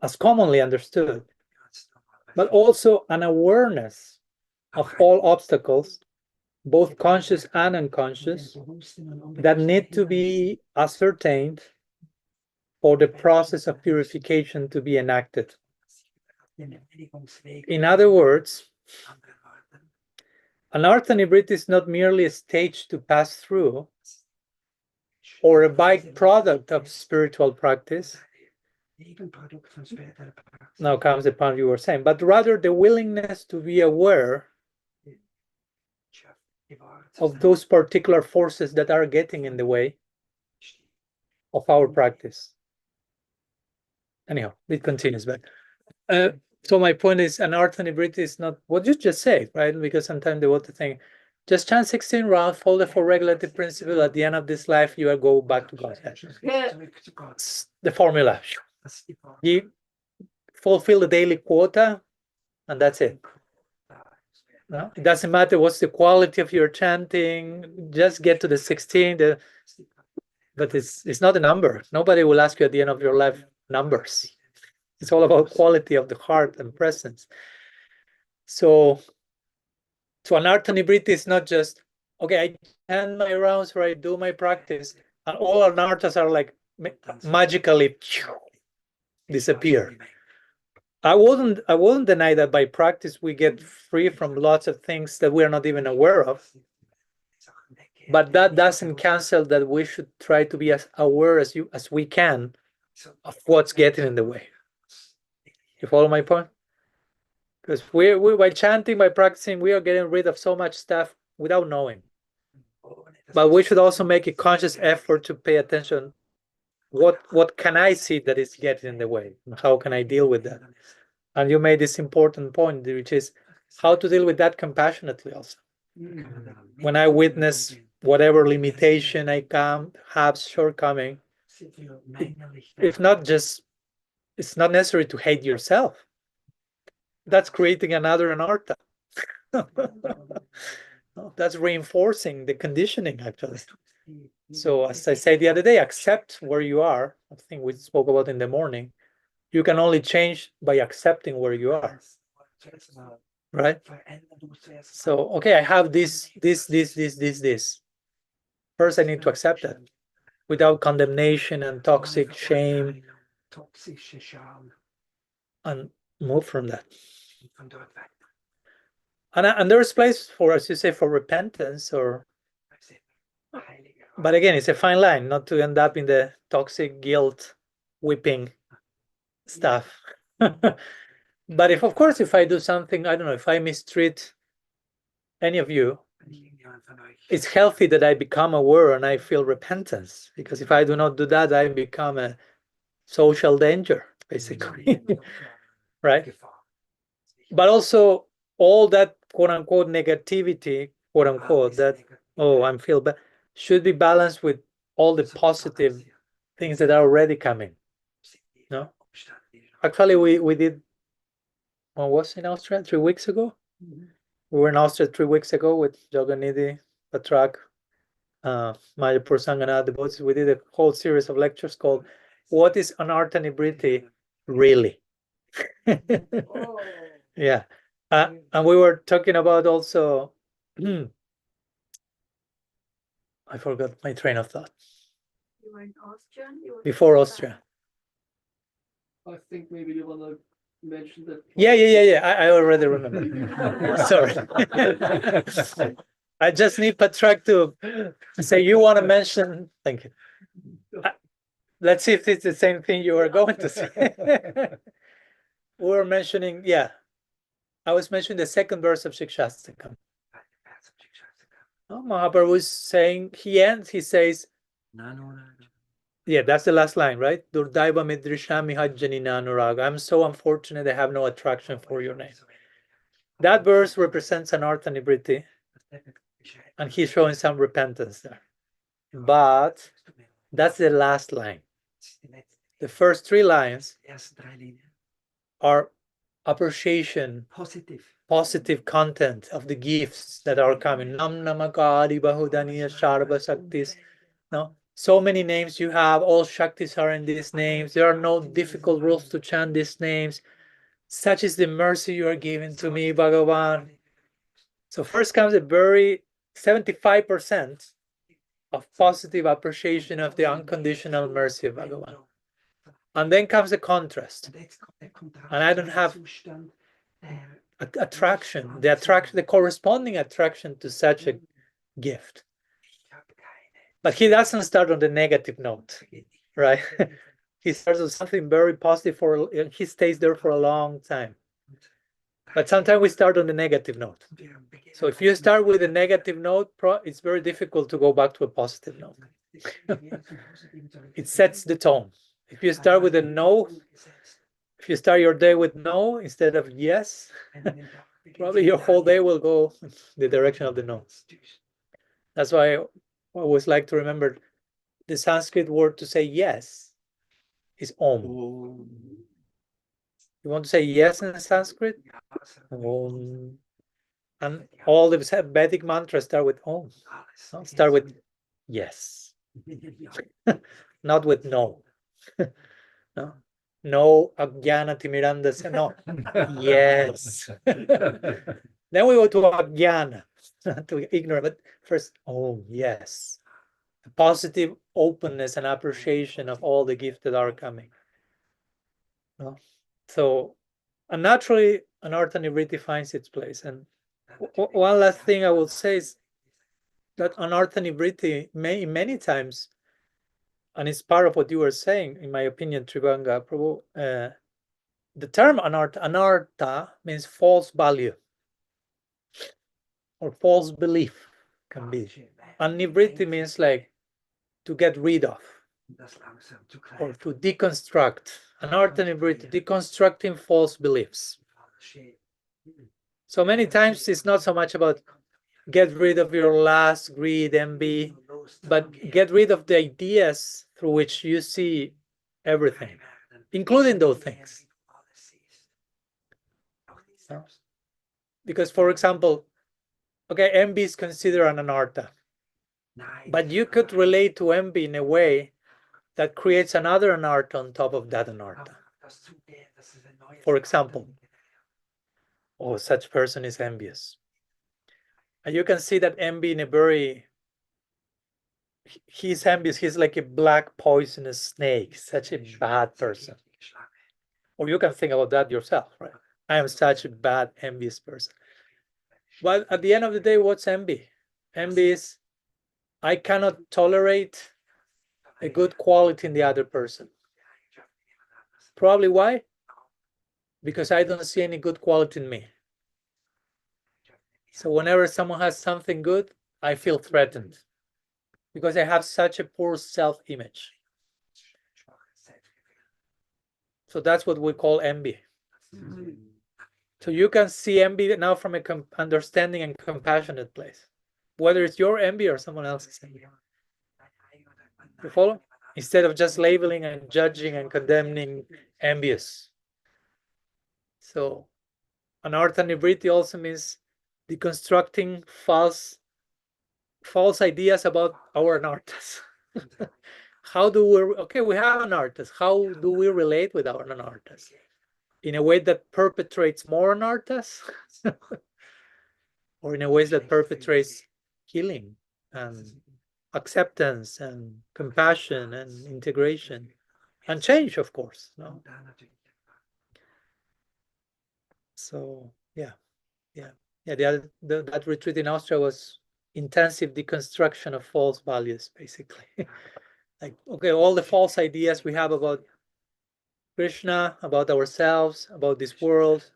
as commonly understood, but also an awareness of all obstacles, both conscious and unconscious, that need to be ascertained for the process of purification to be enacted. In other words, anartha-nivritti is not merely a stage to pass through or a byproduct of spiritual practice. Now comes the point you were saying, but rather the willingness to be aware of those particular forces that are getting in the way of our practice. Anyhow, it continues back. So my point is, anartha-nivritti is not what you just said, right? Because sometimes they want to think, just chant 16 rounds, follow the 4 regulative principles. At the end of this life, you will go back to God. The formula. You fulfill the daily quota, and that's it. No? It doesn't matter what's the quality of your chanting. Just get to the 16. but it's not a number. Nobody will ask you at the end of your life numbers. It's all about quality of the heart and presence. So anartha-nivritti is not just, okay, I end my rounds or I do my practice, and all anarthas are like magically disappear. I wouldn't deny that by practice we get free from lots of things that we are not even aware of. But that doesn't cancel that we should try to be as aware as we can of what's getting in the way. You follow my point? Because we by chanting, by practicing, we are getting rid of so much stuff without knowing. But we should also make a conscious effort to pay attention. What can I see that is getting in the way? How can I deal with that? And you made this important point, which is how to deal with that compassionately also. When I witness whatever limitation I have, shortcoming, it's not necessary to hate yourself. That's creating another anartha. That's reinforcing the conditioning, actually. So as I said the other day, accept where you are. I think we spoke about in the morning. You can only change by accepting where you are. Right? So, okay, I have this. First, I need to accept that without condemnation and toxic shame, and move from that. And there's place for, as you say, for repentance, but again, it's a fine line, not to end up in the toxic guilt whipping stuff. But if I do something, I don't know, if I mistreat any of you, it's healthy that I become aware and I feel repentance, because if I do not do that, I become a social danger, basically. Right? But also all that quote unquote negativity, quote unquote, that, oh, I feel bad, should be balanced with all the positive things that are already coming. No? Actually, we did, what was in Austria 3 weeks ago? We were in Austria 3 weeks ago with Joganidhi, Patrak, Mayapur Sangana, devotees. We did a whole series of lectures called What is Anartha-nivritti Really? Yeah. And we were talking about also, I forgot my train of thought. You were in Austria? Before Austria. I think maybe you want to mention that. Yeah. I already remember. Sorry. I just need Patrak to say you want to mention. Thank you. Let's see if it's the same thing you were going to say. We were mentioning, I was mentioning the second verse of Shikshastakam. Mahaprabhu was saying, he says, that's the last line, right? Durdaiva midrishami hajjani nanuraga. I'm so unfortunate I have no attraction for your name. That verse represents anartha-nivritti, and he's showing some repentance there. But that's the last line. The first 3 lines are appreciation, positive content of the gifts that are coming. Nam namakari bahudaniya sharva shaktis. No, so many names you have, all shaktis are in these names. There are no difficult rules to chant these names. Such is the mercy you are giving to me, Bhagavan. So first comes a very 75% of positive appreciation of the unconditional mercy of Bhagavan. And then comes the contrast. And I don't have attraction, the corresponding attraction to such a gift. But he doesn't start on the negative note, right? He starts with something very positive, he stays there for a long time. But sometimes we start on the negative note. So if you start with a negative note, it's very difficult to go back to a positive note. It sets the tone. If you start with a no, if you start your day with no instead of yes, probably your whole day will go in the direction of the no. That's why I always like to remember the Sanskrit word to say yes is om. You want to say yes in Sanskrit? Om. And all the Vedic mantras start with om. Start with yes. Not with no. No. No, Ajnanati Miranda said no. Yes. Then we go to Ajnana, to ignorant, but first, oh yes. A positive openness and appreciation of all the gifts that are coming. No? So, and naturally, anartha-nivritti finds its place. And one last thing I will say is that anartha-nivritti many times, and it's part of what you were saying, in my opinion, Trivanga Prabhu, the term anartha means false value or false belief can be. And nivritti means like to get rid of or to deconstruct. Anartha-nivritti, deconstructing false beliefs. So many times it's not so much about get rid of your lust, greed, envy, but get rid of the ideas through which you see everything, including those things. Because, for example, okay, envy is considered an anartha, but you could relate to envy in a way that creates another anartha on top of that anartha. For example, oh, such person is envious. And you can see that envy in a very, he's envious, he's like a black poisonous snake, such a bad person. Or you can think about that yourself, right? I am such a bad, envious person. But at the end of the day, what's envy? Envy is, I cannot tolerate a good quality in the other person. Probably why? Because I don't see any good quality in me. So whenever someone has something good, I feel threatened because I have such a poor self-image. So that's what we call envy. So you can see envy now from a understanding and compassionate place, whether it's your envy or someone else's envy. You follow? Instead of just labeling and judging and condemning envious. So anartha-nivritti also means deconstructing false ideas about our anarthas. How do we, okay, we have anarthas. How do we relate with our anarthas? In a way that perpetrates more anarthas? Or in a way that perpetrates healing and acceptance and compassion and integration and change, of course. No? So that retreat in Austria was intensive deconstruction of false values, basically. Like, okay, all the false ideas we have about Krishna, about ourselves, about this world,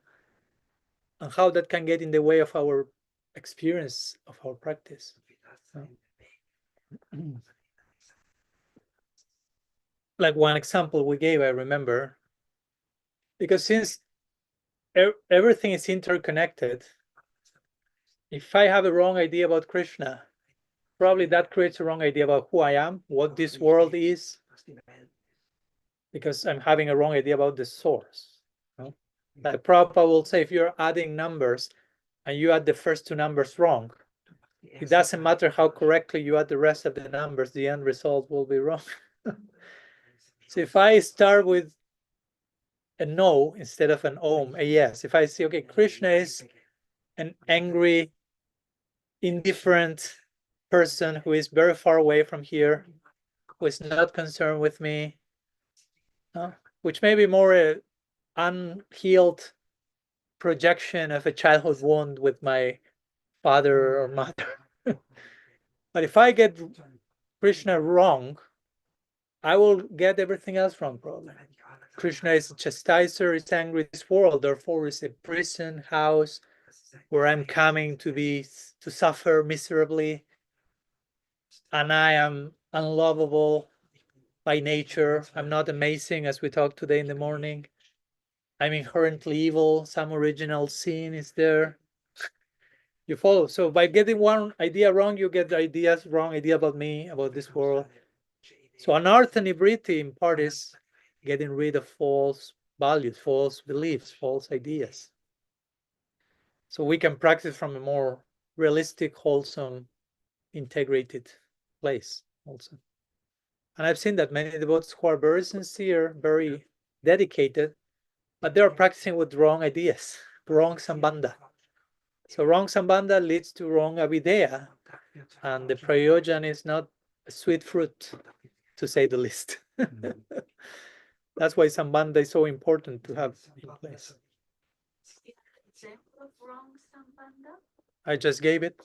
and how that can get in the way of our experience of our practice. Like one example we gave, I remember, because since everything is interconnected, if I have a wrong idea about Krishna, probably that creates a wrong idea about who I am, what this world is, because I'm having a wrong idea about the source. No? Like Prabhupada will say, if you're adding numbers and you add the first two numbers wrong, it doesn't matter how correctly you add the rest of the numbers, the end result will be wrong. So if I start with a no instead of an om, a yes, if I say, okay, Krishna is an angry, indifferent person who is very far away from here, who is not concerned with me, which may be more an unhealed projection of a childhood wound with my father or mother. But if I get Krishna wrong, I will get everything else wrong, probably. Krishna is a chastiser, is angry at this world, therefore is a prison house where I'm coming to suffer miserably, and I am unlovable by nature. I'm not amazing, as we talked today in the morning. I'm inherently evil. Some original sin is there. You follow? So by getting one idea wrong, you get the wrong idea about me, about this world. So anartha-nivritti in part is getting rid of false values, false beliefs, false ideas. So we can practice from a more realistic, wholesome, integrated place also. And I've seen that many devotees who are very sincere, very dedicated, but they are practicing with wrong ideas, wrong sambandha. So wrong sambandha leads to wrong avideya, and the prayojan is not a sweet fruit, to say the least. That's why sambandha is so important to have in place. Example of wrong sambandha? I just gave it.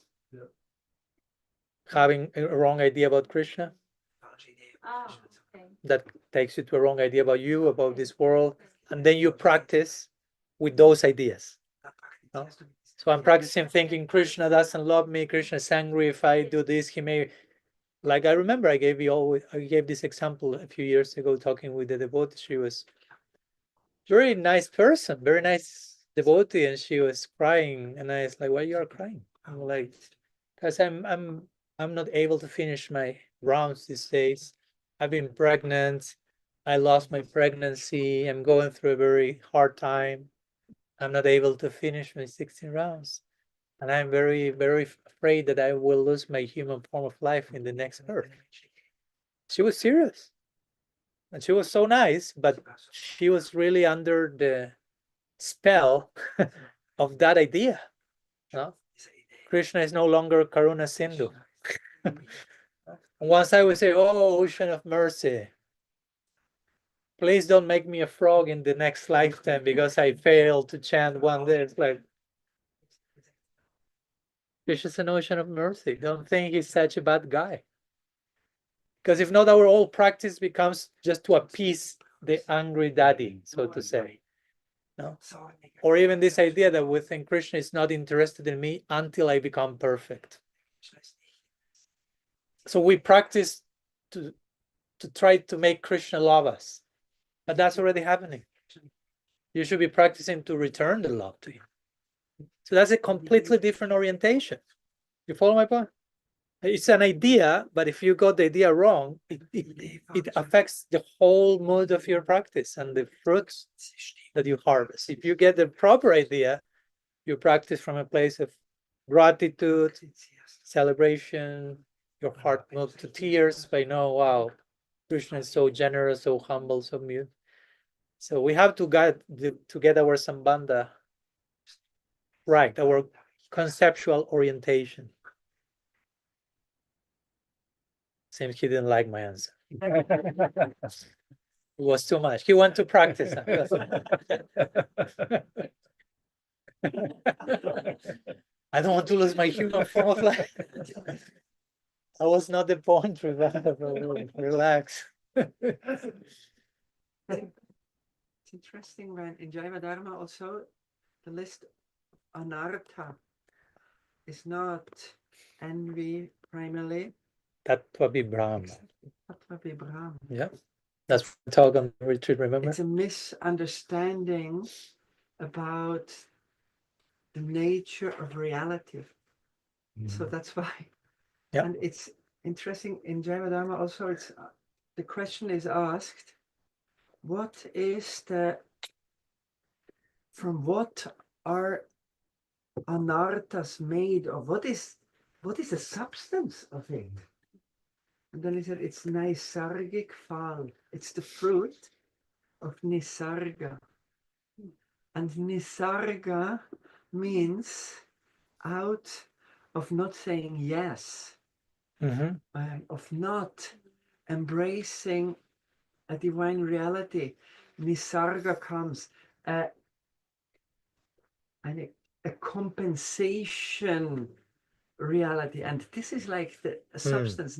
Having a wrong idea about Krishna, Ah, okay. that takes you to a wrong idea about you, about this world, and then you practice with those ideas. No? So I'm practicing thinking Krishna doesn't love me, Krishna is angry if I do this, he may. Like I remember I gave this example a few years ago talking with the devotee. She was very nice person, very nice devotee, and she was crying, and I was like, why you are crying? I'm like, because I'm not able to finish my rounds these days. I've been pregnant. I lost my pregnancy. I'm going through a very hard time. I'm not able to finish my 16 rounds. And I'm very, very afraid that I will lose my human form of life in the next birth. She was serious. And she was so nice, but she was really under the spell of that idea. No? Krishna is no longer Karuna Sindhu. Once I would say, oh, ocean of mercy, please don't make me a frog in the next lifetime because I failed to chant one day. It's like, Krishna's an ocean of mercy. Don't think he's such a bad guy. Because if not, our whole practice becomes just to appease the angry daddy, so to say. No? Or even this idea that we think Krishna is not interested in me until I become perfect. So we practice to try to make Krishna love us. But that's already happening. You should be practicing to return the love to him. So that's a completely different orientation. You follow my point? It's an idea, but if you got the idea wrong, it affects the whole mood of your practice and the fruits that you harvest. If you get the proper idea, you practice from a place of gratitude, celebration, your heart moves to tears by knowing, wow, Krishna is so generous, so humble, so mute. So we have to get our sambandha right, our conceptual orientation. Seems he didn't like my answer. It was too much. He wanted to practice. I don't want to lose my human form of life. That was not the point. Relax. It's interesting when in Jiva Dharma also the list anartha is not envy primarily. Tattva Vibhrama. Tattva Vibhrama. Yeah, that's what we talk on the retreat, remember? It's a misunderstanding about the nature of reality. So that's why. Yeah. And it's interesting in Jiva Dharma also, it's the question is asked, what is from what are anarthas made of? What is the substance of it? And then he said, it's naisargic phaal. It's the fruit of nisarga. And nisarga means out of not saying yes, of not embracing a divine reality. Nisarga comes, and a compensation reality, and this is like the substance.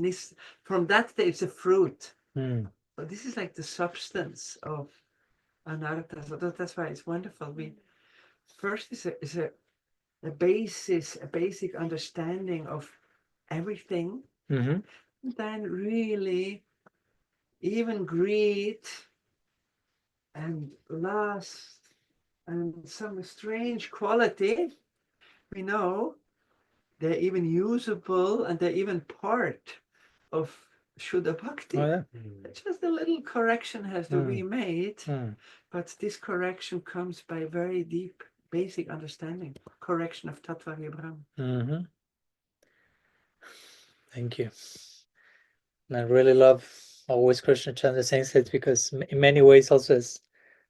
From that there's a fruit. But this is like the substance of anartha. So that's why it's wonderful. We first is a basic understanding of everything. Then really even greed and lust and some strange quality, we know they're even usable and they're even part of Shuddha Bhakti. Oh, yeah. Just a little correction has to be made, but this correction comes by very deep, basic understanding, correction of Tattva Thank you. And I really love always Krishna Chandra saying it, because in many ways also, as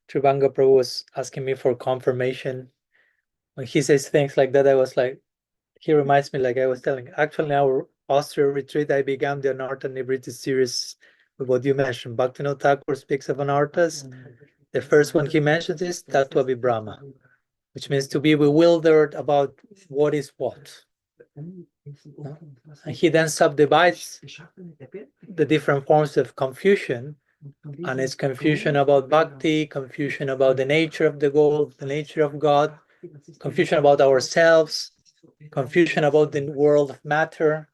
Tribanga Prabhu was asking me for confirmation, when he says things like that, I was like, he reminds me, like I was telling, actually in our Austria retreat, I began the anartha-nivritti series with what you mentioned. Bhaktivinoda Thakur speaks of anarthas. The first one he mentions is Tattva Vibrahma, which means to be bewildered about what is what. And he then subdivides the different forms of confusion, and it's confusion about bhakti, confusion about the nature of the goal, the nature of God, confusion about ourselves, confusion about the world of matter.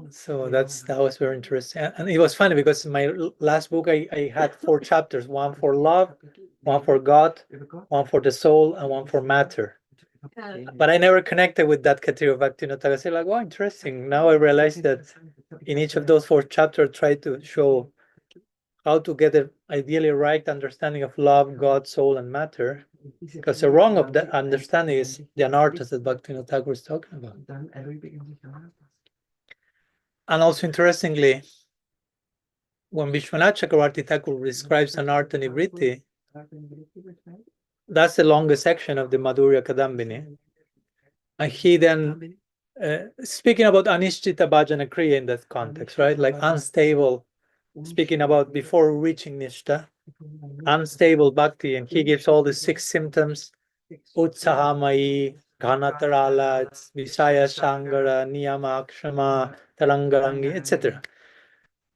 So that was very interesting. And it was funny because in my last book, I had 4 chapters, one for love, one for God, one for the soul, and one for matter. But I never connected with that category of Bhaktivinoda Thakur. I said, like, oh, interesting. Now I realize that in each of those 4 chapters, try to show how to get an ideally right understanding of love, God, soul, and matter. Because the wrong of that understanding is the anarthas that Bhaktivinoda Thakur is talking about. And also, interestingly, when Vishwanath Chakravarti Thakur describes anartha-nivritti, that's the longest section of the Madhurya Kadambini. And he then, speaking about Anishtita Bhajana Kriya in that context, right? Like unstable, speaking about before reaching Nishta, unstable bhakti, and he gives all the 6 symptoms: Utsahamai, Ghanatarala, Visaya Shangara, Niyama Akshama, Tarangarangi, etc.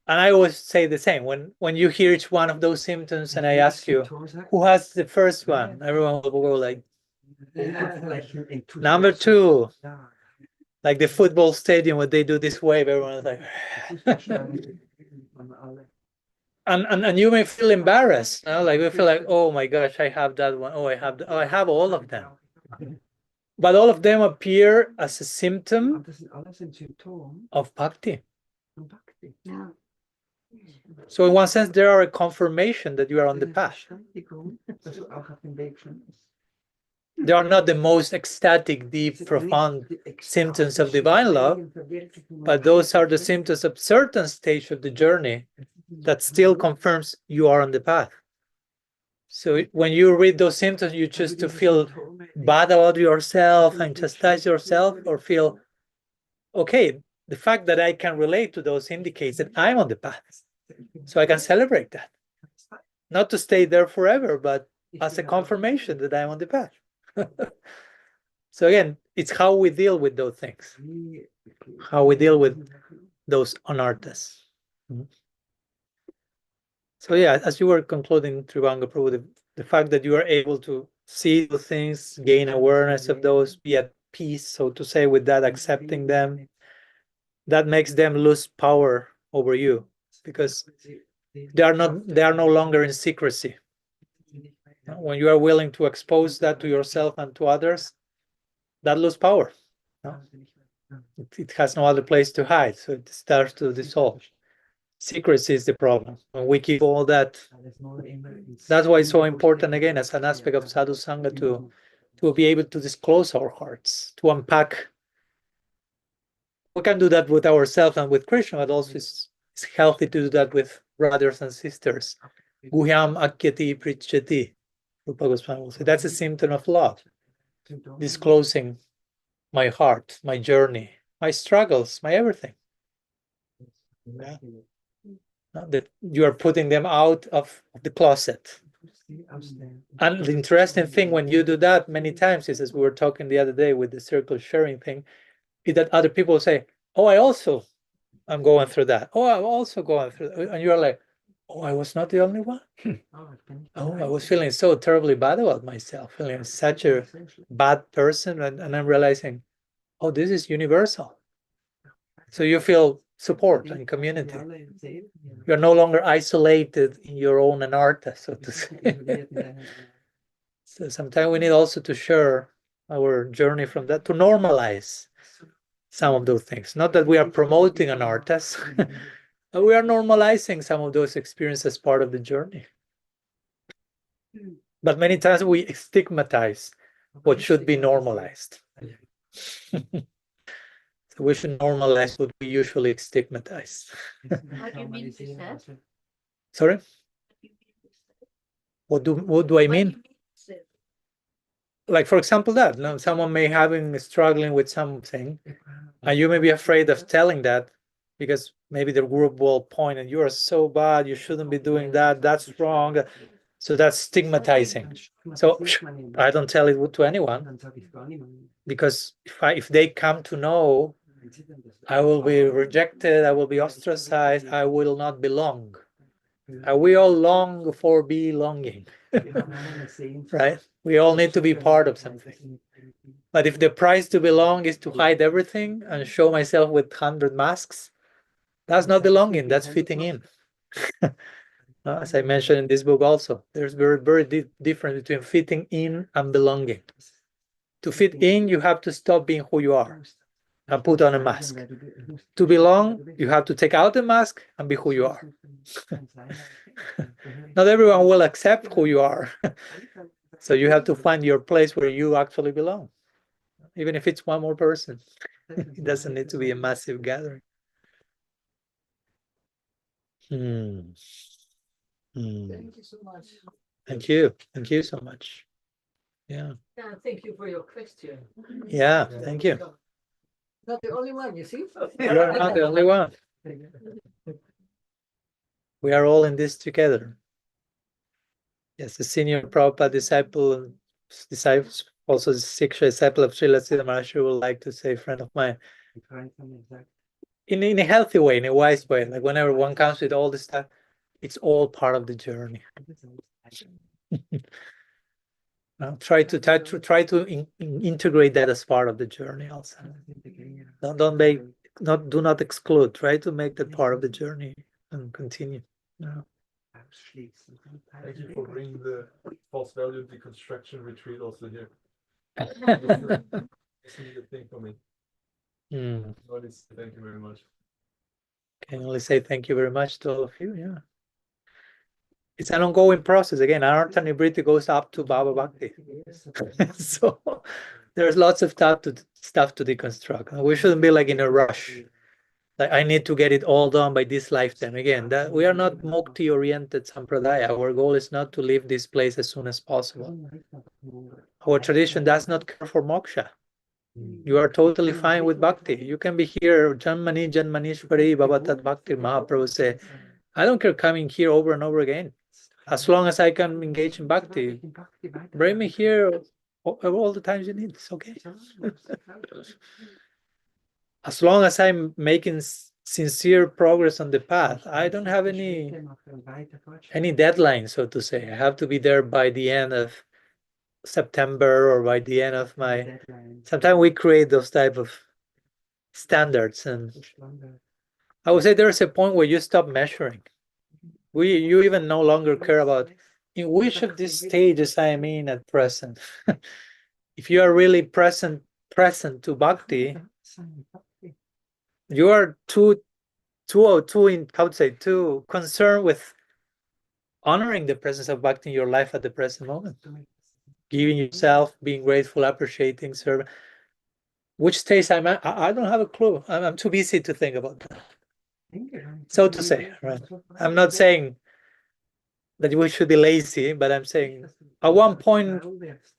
And I always say the same. When you hear each one of those symptoms and I ask you, who has the first one? Everyone will go like, number 2. Like the football stadium, when they do this wave, everyone's like, and you may feel embarrassed, no? Like we feel like, oh my gosh, I have that one. Oh, I have all of them. But all of them appear as a symptom of bhakti. So in one sense, they are a confirmation that you are on the path. They are not the most ecstatic, deep, profound symptoms of divine love, but those are the symptoms of certain stage of the journey that still confirms you are on the path. So when you read those symptoms, you choose to feel bad about yourself and chastise yourself, or feel, okay, the fact that I can relate to those indicates that I'm on the path. So I can celebrate that. Not to stay there forever, but as a confirmation that I'm on the path. So again, it's how we deal with those things, how we deal with those anarthas. So yeah, as you were concluding, Tribanga Prabhu, the fact that you are able to see those things, gain awareness of those, be at peace, so to say, with that, accepting them, that makes them lose power over you, because they are no longer in secrecy. When you are willing to expose that to yourself and to others, that loses power. It has no other place to hide, so it starts to dissolve. Secrecy is the problem. When we keep all that, that's why it's so important, again, as an aspect of sadhu sangha, to be able to disclose our hearts, to unpack. We can do that with ourselves and with Krishna, but also it's healthy to do that with brothers and sisters. Guhyam akyati prichati. Rupa Goswami will say that's a symptom of love. Disclosing my heart, my journey, my struggles, my everything. Yeah. That you are putting them out of the closet. And the interesting thing when you do that many times is, as we were talking the other day with the circle sharing thing, is that other people say, oh, I'm going through that. Oh, I'm also going through that. And you're like, oh, I was not the only one. Oh, I was feeling so terribly bad about myself, feeling such a bad person. And I'm realizing, oh, this is universal. So you feel support and community. You're no longer isolated in your own anartha, so to say. So sometimes we need also to share our journey from that, to normalize some of those things. Not that we are promoting anarthas, but we are normalizing some of those experiences as part of the journey. But many times we stigmatize what should be normalized. So So we should normalize what we usually stigmatize. What do you mean with that? Sorry? What do I mean? Like, for example, that someone may having struggling with something, and you may be afraid of telling that because maybe the group will point and you are so bad, you shouldn't be doing that, that's wrong. So that's stigmatizing. So I don't tell it to anyone, because if they come to know, I will be rejected, I will be ostracized, I will not belong. We all long for belonging, right? We all need to be part of something. But if the price to belong is to hide everything and show myself with 100 masks, that's not belonging, that's fitting in. As I mentioned in this book also, there's very difference between fitting in and belonging. To fit in, you have to stop being who you are and put on a mask. To belong, you have to take out the mask and be who you are. Not everyone will accept who you are. So you have to find your place where you actually belong, even if it's one more person. It doesn't need to be a massive gathering. Thank you so much. Thank you. Thank you so much. Yeah. Yeah, thank you for your question. Yeah, thank you. Not the only one, you see? You're not the only one. We are all in this together. Yes, the senior Prabhupada disciple and disciples, also the sixth disciple of Srila Siddha Maharaj, would like to say, friend of mine, in a healthy way, in a wise way. Like whenever one comes with all this stuff, it's all part of the journey. Try to integrate that as part of the journey also. Do not exclude. Try to make that part of the journey and continue. No. Thank you for bringing the false value deconstruction retreat also here. It's a good thing for me. Thank you very much. Can only say thank you very much to all of you. Yeah. It's an ongoing process. Again, anartha-nivritti goes up to Baba Bhakti. So there's lots of stuff to deconstruct. We shouldn't be like in a rush. Like I need to get it all done by this lifetime. Again, that we are not mukti-oriented sampradaya. Our goal is not to leave this place as soon as possible. Our tradition does not care for moksha. You are totally fine with bhakti. You can be here, Janmani Janmanishwari Bhavatat Bhakti. Mahaprabhu say, I don't care coming here over and over again. As long as I can engage in bhakti, bring me here all the times you need. It's okay. As long as I'm making sincere progress on the path, I don't have any deadline, so to say. I have to be there by the end of September or by the end of my. Sometimes we create those type of standards, and I would say there's a point where you stop measuring. You even no longer care about in which of these stages I am in at present. If you are really present to bhakti, you are too concerned with honoring the presence of bhakti in your life at the present moment, giving yourself, being grateful, appreciating, serving. Which stage I'm at, I don't have a clue. I'm too busy to think about that. So to say, right? I'm not saying that we should be lazy, but I'm saying at one point,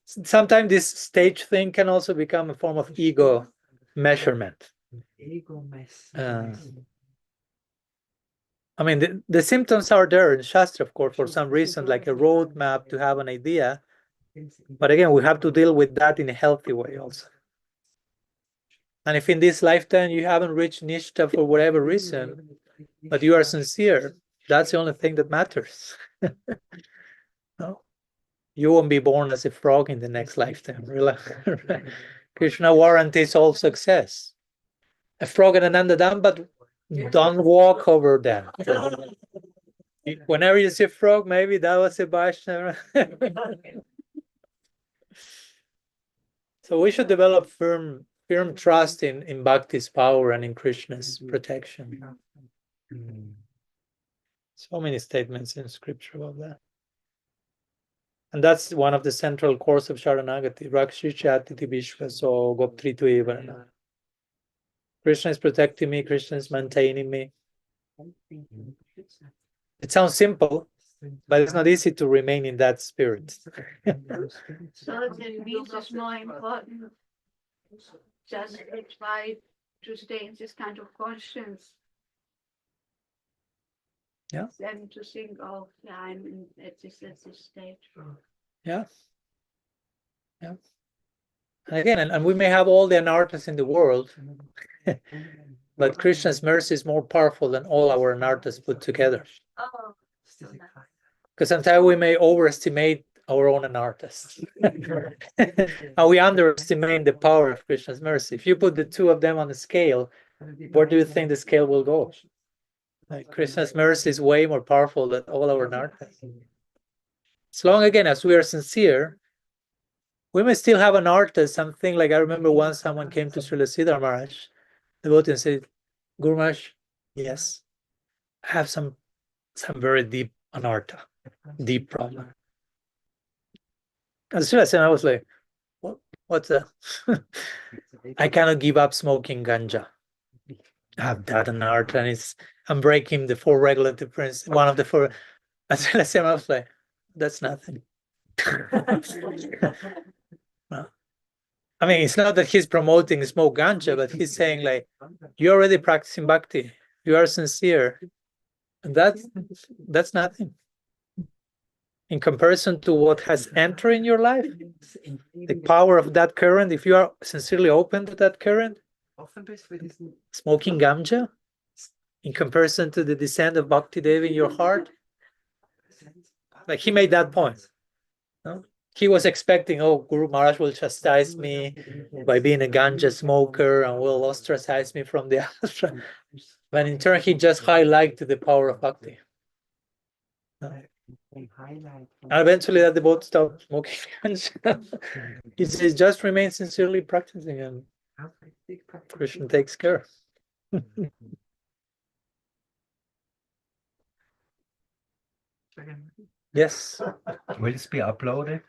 sometimes this stage thing can also become a form of ego measurement. I mean, the symptoms are there in Shastra, of course, for some reason, like a roadmap to have an idea. But again, we have to deal with that in a healthy way also. And if in this lifetime you haven't reached Nishta for whatever reason, but you are sincere, that's the only thing that matters. No? You won't be born as a frog in the next lifetime. Krishna warranties all success. A frog and an andadam, but don't walk over them. Whenever you see a frog, maybe that was a Vaishnava. So we should develop firm trust in Bhakti's power and in Krishna's protection. So many statements in scripture about that. And that's one of the central cores of Sharanagati. Rakshichati Vishvaso Goptritu Evarana. Krishna is protecting me, Krishna is maintaining me. It sounds simple, but it's not easy to remain in that spirit. So then this is more important. Just try to stay in this kind of conscience. Yeah. Than to think, oh, yeah, I'm at this stage. Yeah. Yeah. And again, and we may have all the anarthas in the world, but Krishna's mercy is more powerful than all our anarthas put together. Oh, Because sometimes we may overestimate our own anarthas. And we underestimate the power of Krishna's mercy. If you put the two of them on a scale, where do you think the scale will go? Like, Krishna's mercy is way more powerful than all our anarthas. As long, again, as we are sincere, we may still have anarthas, something like, I remember once someone came to Srila Siddhar Maharaj, the devotee, and said, Guru Maharaj, yes, I have some very deep anartha, deep problem. And Srila, I was like, what's that? I cannot give up smoking ganja. I have that anartha, and I'm breaking the four regulative principles, one of the four. And Srila, I was like, that's nothing. I mean, it's not that he's promoting smoke ganja, but he's saying, like, you're already practicing bhakti, you are sincere, and that's nothing in comparison to what has entered in your life. The power of that current, if you are sincerely open to that current, smoking ganja, in comparison to the descent of Bhakti Devi in your heart, like, he made that point. No? He was expecting, oh, Guru Maharaj will chastise me by being a ganja smoker and will ostracize me from the ashram. But in turn, he just highlighted the power of bhakti. And eventually that devotee stopped smoking ganja. He says, just remain sincerely practicing and Krishna takes care. Yes. Will this be uploaded,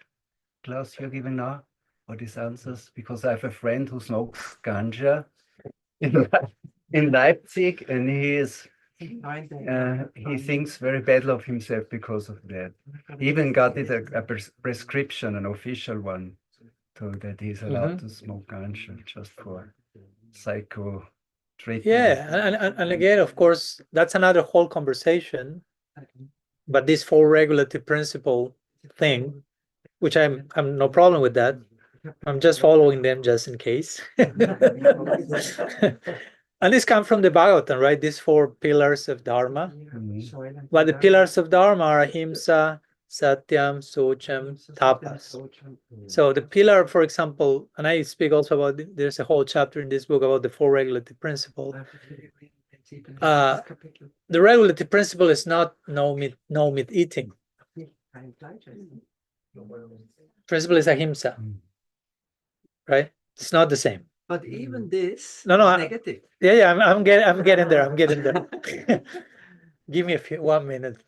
class you're giving now, or these answers? Because I have a friend who smokes ganja in Leipzig, and he thinks very badly of himself because of that. He even got it a prescription, an official one, so that he's allowed to smoke ganja just for psycho treatment. Yeah, and again, of course, that's another whole conversation. But this four regulative principle thing, which I'm no problem with that. I'm just following them just in case. And this comes from the Bhagavatam, right? These four pillars of Dharma. But the pillars of Dharma are ahimsa, satyam, socham, tapas. So the pillar, for example, and I speak also about, there's a whole chapter in this book about the four regulative principles. The regulative principle is not no meat eating. Principle is ahimsa, right? It's not the same. But even this is negative. Yeah, I'm getting there. I'm getting there. Give me 1 minute.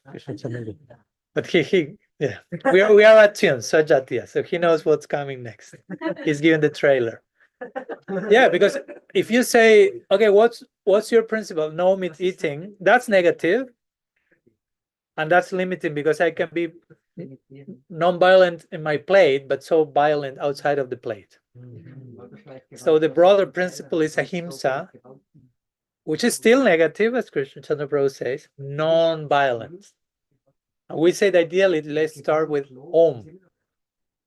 But yeah, we are attuned, Sajatiya, so he knows what's coming next. He's giving the trailer. Yeah, because if you say, okay, what's your principle? No meat eating, that's negative. And that's limiting because I can be non-violent in my plate, but so violent outside of the plate. So the broader principle is ahimsa, which is still negative, as Krishna Chandra Prabhu says, non-violence. We said ideally, let's start with Om,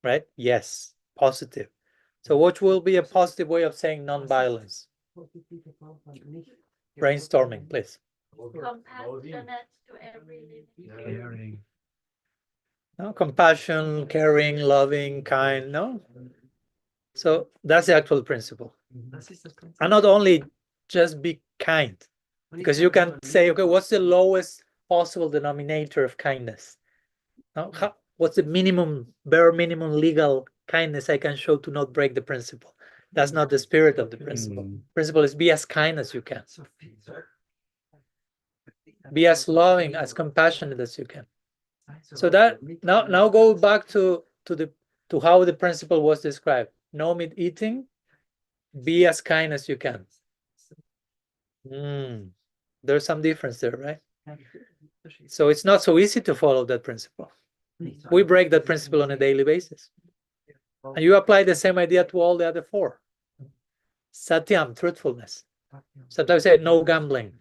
right? Yes, positive. So what will be a positive way of saying non-violence? Brainstorming, please. Compassionate to every living. Caring. No, compassion, caring, loving, kind, no? So that's the actual principle. And not only just be kind, because you can say, okay, what's the lowest possible denominator of kindness? No? What's the bare minimum legal kindness I can show to not break the principle? That's not the spirit of the principle. Principle is be as kind as you can. Be as loving, as compassionate as you can. So that now go back to how the principle was described. No meat eating, be as kind as you can. There's some difference there, right? So it's not so easy to follow that principle. We break that principle on a daily basis. And you apply the same idea to all the other four. Satyam, truthfulness. Sometimes we say no gambling.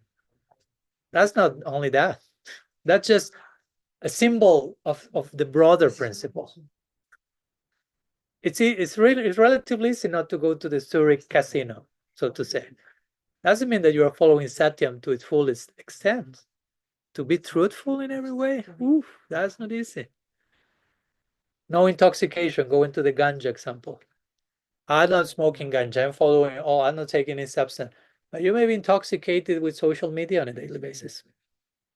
That's not only that. That's just a symbol of the broader principle. It's relatively easy not to go to the Zurich casino, so to say. Doesn't mean that you are following Satyam to its fullest extent. To be truthful in every way, that's not easy. No intoxication, go into the ganja example. I'm not smoking ganja, I'm following, I'm not taking any substance. But you may be intoxicated with social media on a daily basis.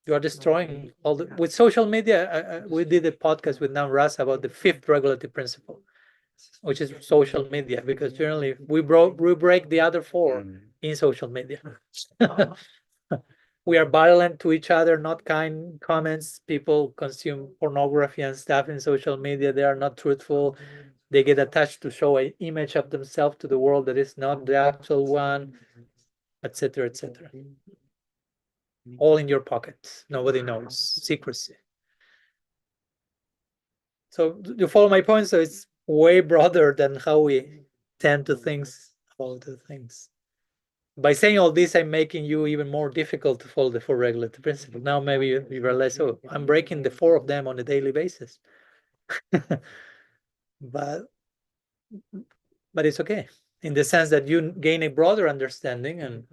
You are destroying with social media. We did a podcast with Namras about the 5th regulative principle, which is social media, because generally we break the other 4 in social media. We are violent to each other, not kind comments. People consume pornography and stuff in social media. They are not truthful. They get attached to show an image of themselves to the world that is not the actual one, etc., etc. All in your pocket. Nobody knows. Secrecy. So you follow my point? So it's way broader than how we tend to think about the things. By saying all this, I'm making you even more difficult to follow the 4 regulative principles. Now maybe you realize, oh, I'm breaking the 4 of them on a daily basis. But it's okay, in the sense that you gain a broader understanding and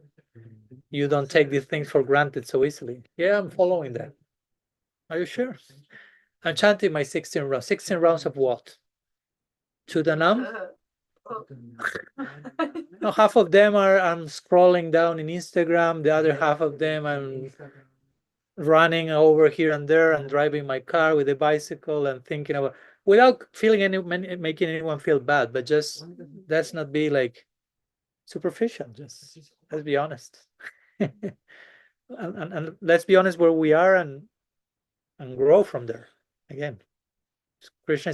you don't take these things for granted so easily. Yeah, I'm following that. Are you sure? I'm chanting my 16 rounds. 16 rounds of what? Chudanam? No, half of them I'm scrolling down in Instagram. The other half of them I'm running over here and there and driving my car with a bicycle and thinking about, without making anyone feel bad, but just let's not be like superficial. Just let's be honest. and let's be honest where we are and grow from there. Again, Krishna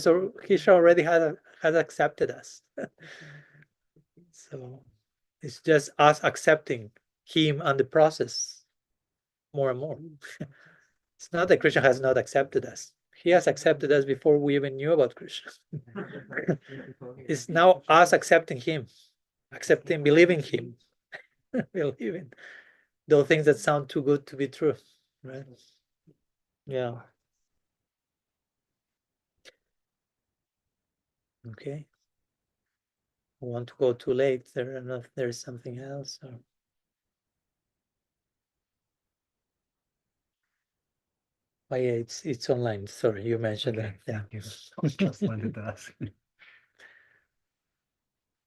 already has accepted us. So it's just us accepting him and the process more and more. It's not that Krishna has not accepted us. He has accepted us before we even knew about Krishna. It's now us accepting him, believing him, believing those things that sound too good to be true, right? Yeah. Okay. I want to go too late. There's something else. Or... Oh, yeah, it's online. Sorry, you mentioned that. Yeah. Just wanted to ask.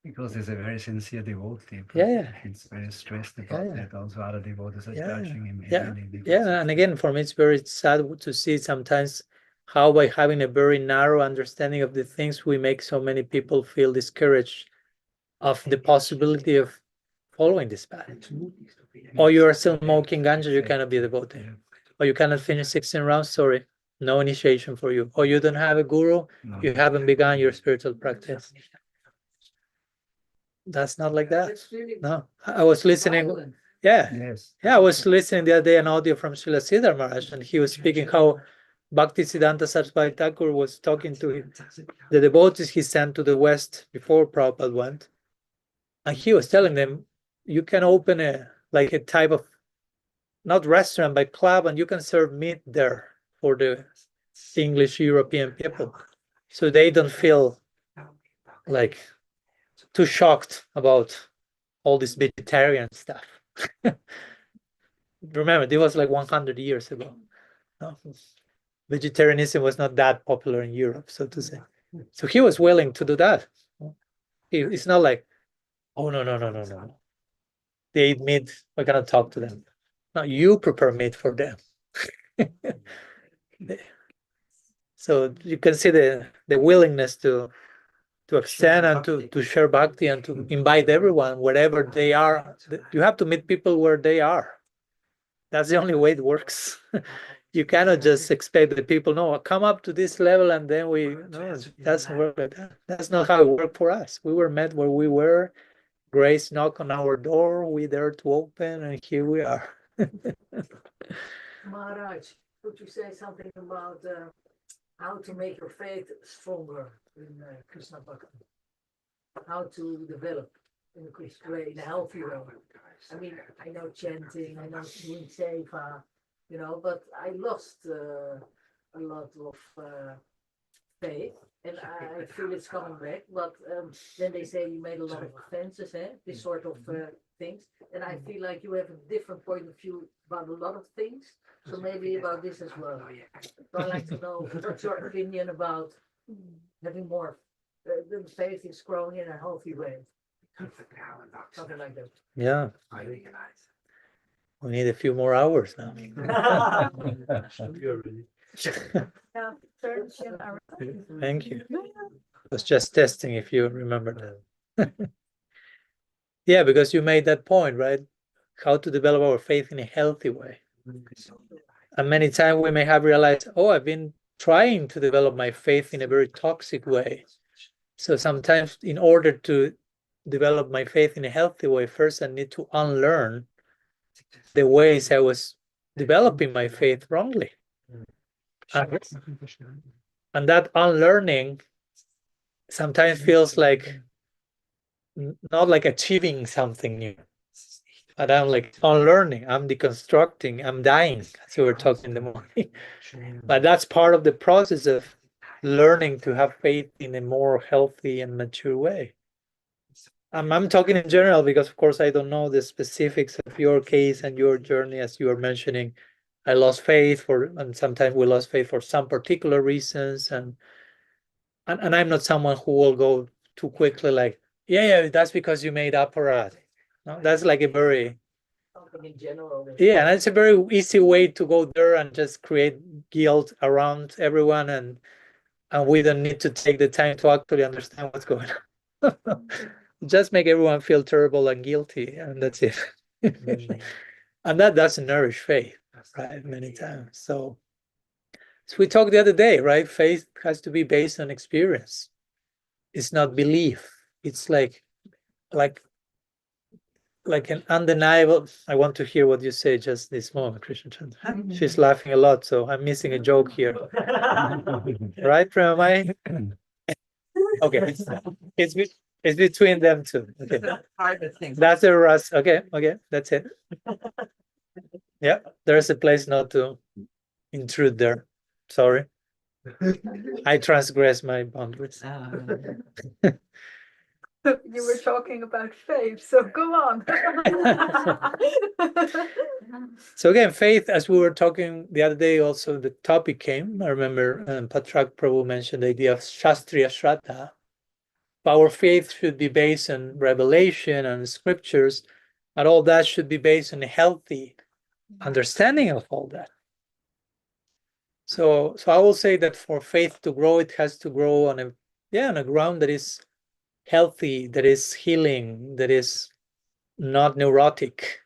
Because he's a very sincere devotee. Yeah. He's very stressed about that. Also, other devotees are judging him. Yeah, and again, for me, it's very sad to see sometimes how by having a very narrow understanding of the things, we make so many people feel discouraged of the possibility of following this path. Or you are still smoking ganja, you cannot be a devotee. Or you cannot finish 16 rounds, sorry, no initiation for you. Or you don't have a guru, you haven't begun your spiritual practice. That's not like that. No, I was listening. I was listening the other day an audio from Srila Siddhar Maharaj, and he was speaking how Bhakti Siddhanta Saraswati Thakur was talking to the devotees he sent to the West before Prabhupada went. And he was telling them, you can open a type of, not restaurant, but club, and you can serve meat there for the English European people. So they don't feel like too shocked about all this vegetarian stuff. Remember, this was like 100 years ago. No? Vegetarianism was not that popular in Europe, so to say. So he was willing to do that. It's not like, oh, no. They eat meat, we're going to talk to them. No, you prepare meat for them. So you can see the willingness to extend and to share bhakti and to invite everyone wherever they are. You have to meet people where they are. That's the only way it works. You cannot just expect the people, no, come up to this level and then no, it doesn't work like that. That's not how it worked for us. We were met where we were, grace knocked on our door, we dare to open, and here we are. Maharaj, could you say something about how to make your faith stronger in Krishna Bhakti? How to develop in a Christian way, in a healthy way? I mean, I know chanting, I know doing seva, you know, but I lost a lot of faith, and I feel it's coming back. But then they say you made a lot of offenses, this sort of things, and I feel like you have a different point of view about a lot of things. So maybe about this as well. So I'd like to know what's your opinion about having more the faith is growing in a healthy way. Something like that. Yeah. We need a few more hours now. Thank you. I was just testing if you remember that. Yeah, because you made that point, right? How to develop our faith in a healthy way. And many times we may have realized, oh, I've been trying to develop my faith in a very toxic way. So sometimes in order to develop my faith in a healthy way, first I need to unlearn the ways I was developing my faith wrongly. And that unlearning sometimes feels like not like achieving something new. But I'm like unlearning, I'm deconstructing, I'm dying, as you were talking in the morning. But that's part of the process of learning to have faith in a more healthy and mature way. I'm talking in general because, of course, I don't know the specifics of your case and your journey. As you were mentioning, I lost faith and sometimes we lost faith for some particular reasons. And I'm not someone who will go too quickly like, yeah, that's because you made aparat. No, that's like a very, in general. Yeah, and it's a very easy way to go there and just create guilt around everyone, and we don't need to take the time to actually understand what's going on. Just make everyone feel terrible and guilty, and that's it. And that doesn't nourish faith, right? Many times. So we talked the other day, right? Faith has to be based on experience. It's not belief. It's like an undeniable. I want to hear what you say just this moment, Krishna Chandra. She's laughing a lot, so I'm missing a joke here. Right, Premamai? Okay. It's between them two. Okay. That's a Russ. Okay, that's it. Yeah, there's a place not to intrude there. Sorry. I transgress my boundaries. You were talking about faith, so go on. So again, faith, as we were talking the other day, also the topic came. I remember Patrak Prabhu mentioned the idea of Shastriya Shraddha. Our faith should be based on revelation and scriptures, and all that should be based on a healthy understanding of all that. So I will say that for faith to grow, it has to grow on a ground that is healthy, that is healing, that is not neurotic,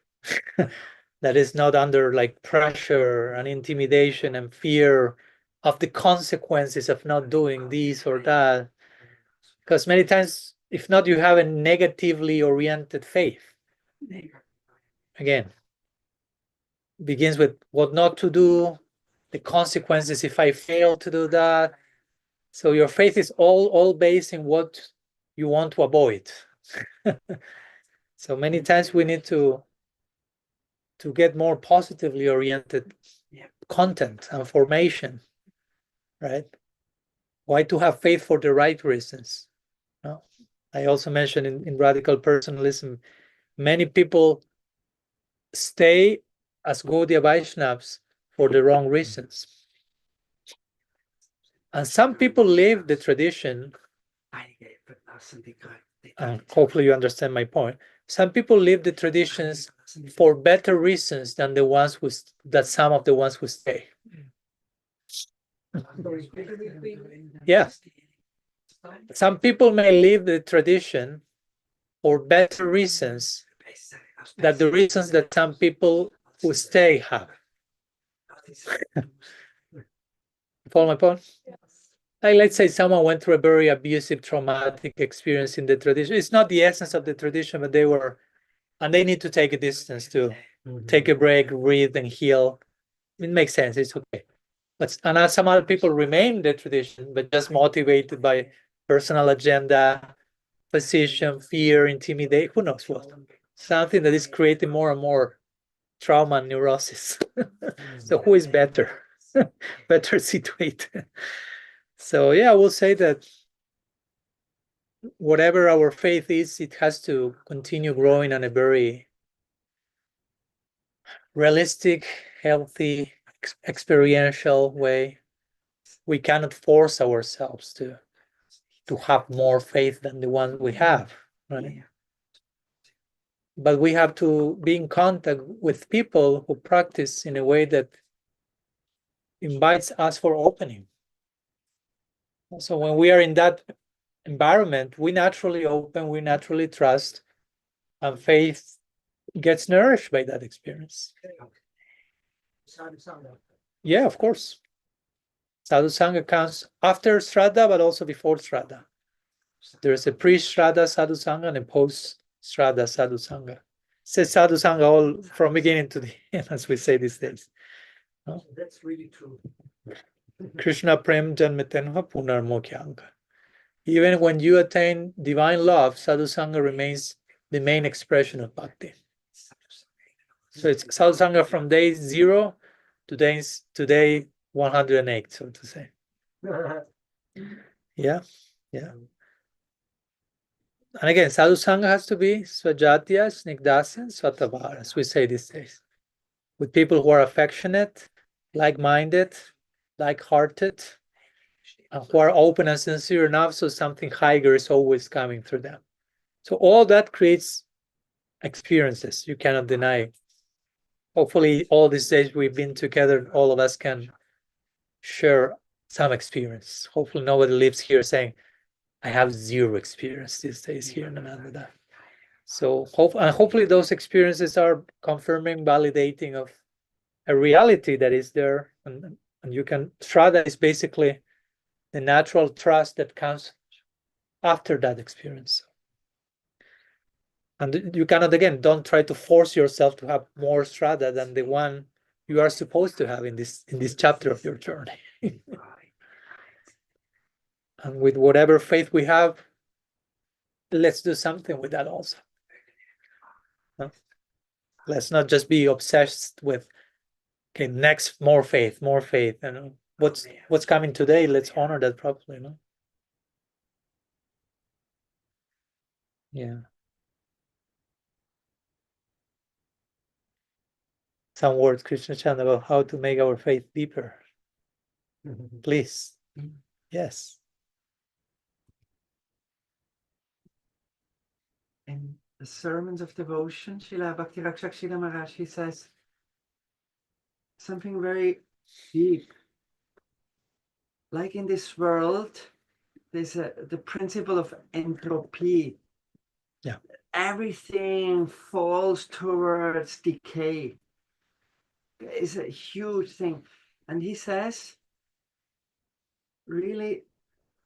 that is not under like pressure and intimidation and fear of the consequences of not doing this or that. Because many times, if not, you have a negatively oriented faith. Again, begins with what not to do, the consequences if I fail to do that. So your faith is all based in what you want to avoid. So many times we need to get more positively oriented content and formation, right? Why to have faith for the right reasons? No? I also mentioned in radical personalism, many people stay as Gaudiya Vaishnavas for the wrong reasons. And some people leave the tradition, and hopefully you understand my point. Some people leave the traditions for better reasons than some of the ones who stay. Yeah. Some people may leave the tradition for better reasons than the reasons that some people who stay have. Follow my point? Like, let's say someone went through a very abusive, traumatic experience in the tradition. It's not the essence of the tradition, but they need to take a distance to take a break, breathe, and heal. It makes sense. It's okay. And some other people remain in the tradition, but just motivated by personal agenda, position, fear, intimidation, who knows what. Something that is creating more and more trauma and neurosis. So who is better? Better situated? So yeah, I will say that whatever our faith is, it has to continue growing in a very realistic, healthy, experiential way. We cannot force ourselves to have more faith than the one we have, right? But we have to be in contact with people who practice in a way that invites us for opening. So when we are in that environment, we naturally open, we naturally trust, and faith gets nourished by that experience. Yeah, of course. Sadhu Sangha comes after Shraddha, but also before Shraddha. There's a pre-Shraddha Sadhu Sangha and a post-Shraddha Sadhu Sangha. It says Sadhu Sangha all from beginning to the end, as we say these days. No? That's really true. Krishna Prem Janmetenha Punar Mokyanga. Even when you attain divine love, Sadhu Sangha remains the main expression of Bhakti. So it's Sadhu Sangha from day 0 to day 108, so to say. Yeah. And again, Sadhu Sangha has to be Swajatya, Snigdasya, Svatavara, as we say these days. With people who are affectionate, like-minded, like-hearted, and who are open and sincere enough, so something higher is always coming through them. So all that creates experiences you cannot deny. Hopefully, all these days we've been together, all of us can share some experience. Hopefully, nobody lives here saying, I have 0 experience these days here in Ananda. So hopefully those experiences are confirming, validating of a reality that is there. And you can, Shraddha is basically the natural trust that comes after that experience. And you cannot, again, don't try to force yourself to have more Shraddha than the one you are supposed to have in this chapter of your journey. And with whatever faith we have, let's do something with that also. No? Let's not just be obsessed with, okay, next, more faith. And what's coming today, let's honor that properly, no? Yeah. Some words, Krishna Chand, about how to make our faith deeper. Please. Yes. In the Sermons of Devotion, Srila Bhakti Rakshak Maharaj, he says something very deep. Like in this world, there's the principle of entropy. Yeah. Everything falls towards decay. It's a huge thing. And he says, really,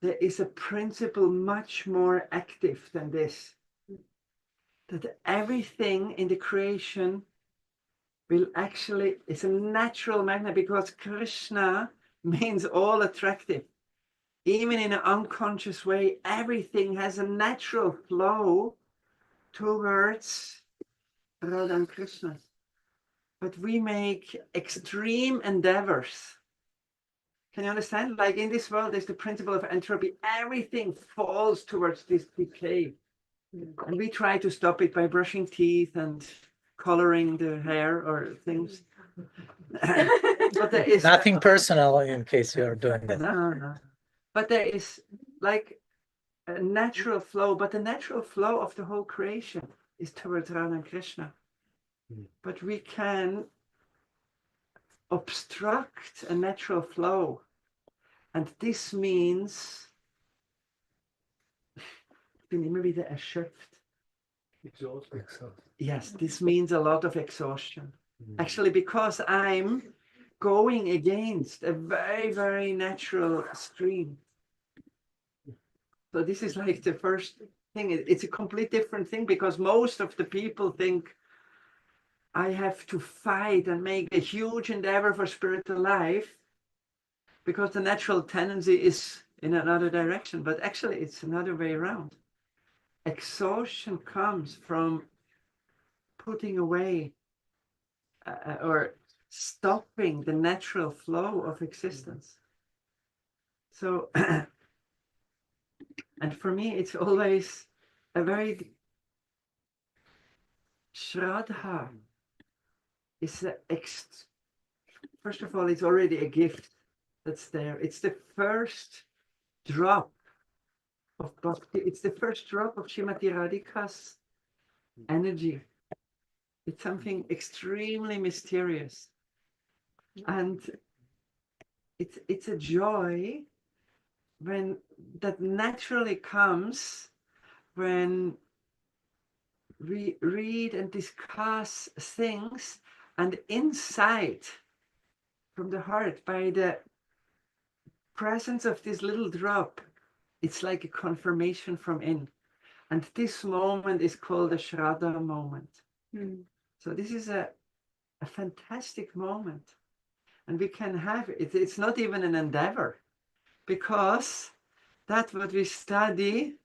there is a principle much more active than this. That everything in the creation will actually, it's a natural magnet, because Krishna means all attractive. Even in an unconscious way, everything has a natural flow towards Radha and Krishna. But we make extreme endeavors. Can you understand? Like in this world, there's the principle of entropy. Everything falls towards this decay. And we try to stop it by brushing teeth and coloring the hair or things. But there is nothing personal in case you are doing that. No. But there is like a natural flow, but the natural flow of the whole creation is towards Radha and Krishna. But we can obstruct a natural flow. And this means ik ben immer wieder erschöpft. Yes, this means a lot of exhaustion. Actually, because I'm going against a very, very natural stream. So this is like the first thing. It's a complete different thing, because most of the people think I have to fight and make a huge endeavor for spiritual life, because the natural tendency is in another direction. But actually, it's another way around. Exhaustion comes from putting away or stopping the natural flow of existence. So, and for me, it's always a very Shraddha is first of all, it's already a gift that's there. It's the first drop of Bhakti. It's the first drop of Srimati Radhika's energy. It's something extremely mysterious. And it's a joy when that naturally comes when we read and discuss things, and insight from the heart, by the presence of this little drop, it's like a confirmation from in. And this moment is called a Shraddha moment. So this is a fantastic moment. And we can have it. It's not even an endeavor, because that what we study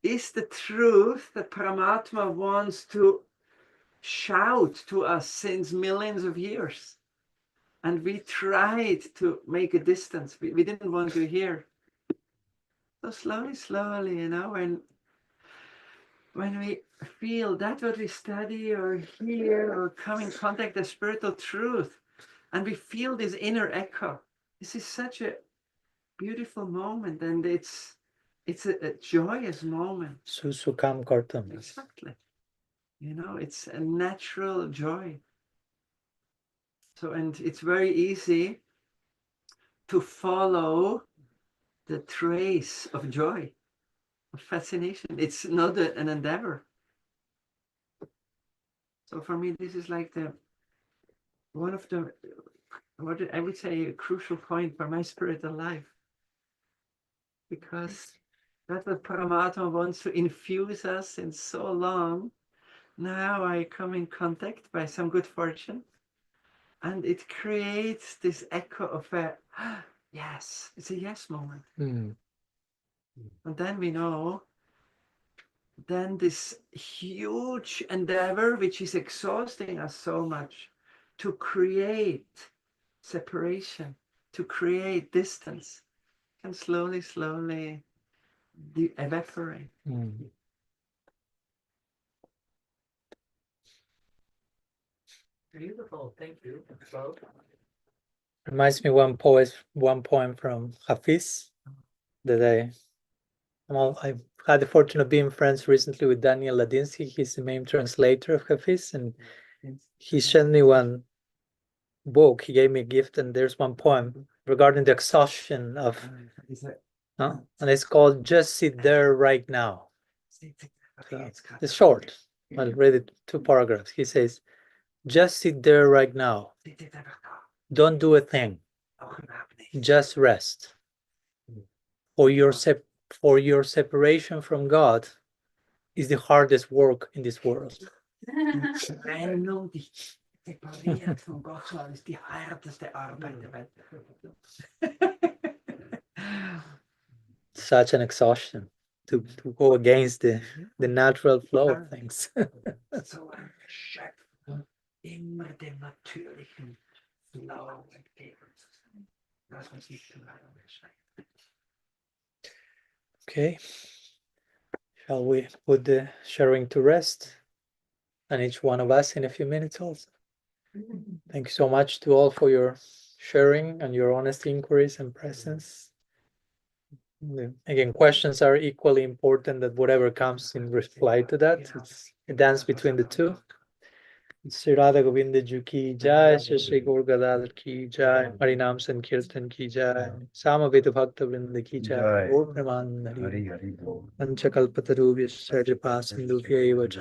is the truth that Paramatma wants to shout to us since millions of years. And we tried to make a distance. We didn't want to hear. So slowly, you know, when we feel that what we study or hear or come in contact with spiritual truth, and we feel this inner echo, this is such a beautiful moment, and it's a joyous moment. Susukam kartam. Exactly. You know, it's a natural joy. So, and it's very easy to follow the trace of joy, of fascination. It's not an endeavor. So for me, this is like one of the, what I would say, a crucial point for my spiritual life. Because that's what Paramatma wants to infuse us in so long. Now I come in contact by some good fortune, and it creates this echo of a yes, it's a yes moment. And then we know, then this huge endeavor, which is exhausting us so much, to create separation, to create distance, can slowly evaporate. Beautiful, thank you. So, Reminds me one poem from Hafiz that I've had the fortune of being friends recently with Daniel Ladinsky. He's the main translator of Hafiz, and he sent me one book. He gave me a gift, and there's one poem regarding the exhaustion of, and it's called "Just Sit There Right Now." So it's short. I'll read it 2 paragraphs. He says, "Just sit there right now. Don't do a thing. Just rest. For your separation from God is the hardest work in this world." Such an exhaustion to go against the natural flow of things. immer dem natürlichen Flow entgegenzusein. Das muss nicht zu lange beschränken. Okay. Shall we put the sharing to rest? And each one of us in a few minutes also. Thank you so much to all for your sharing and your honest inquiries and presence. Again, questions are equally important that whatever comes in reply to that. It's a dance between the two. Sri Radha Govinda Ji ki jai, Shri Gaur Gadadhar ki jai, Harinam Sankirtan ki jai, Samaveta Bhakta Vrinda ki jai, Gaur Premanand Hari, Panchakalpatarubhyascha Kripa Sindhubhya eva cha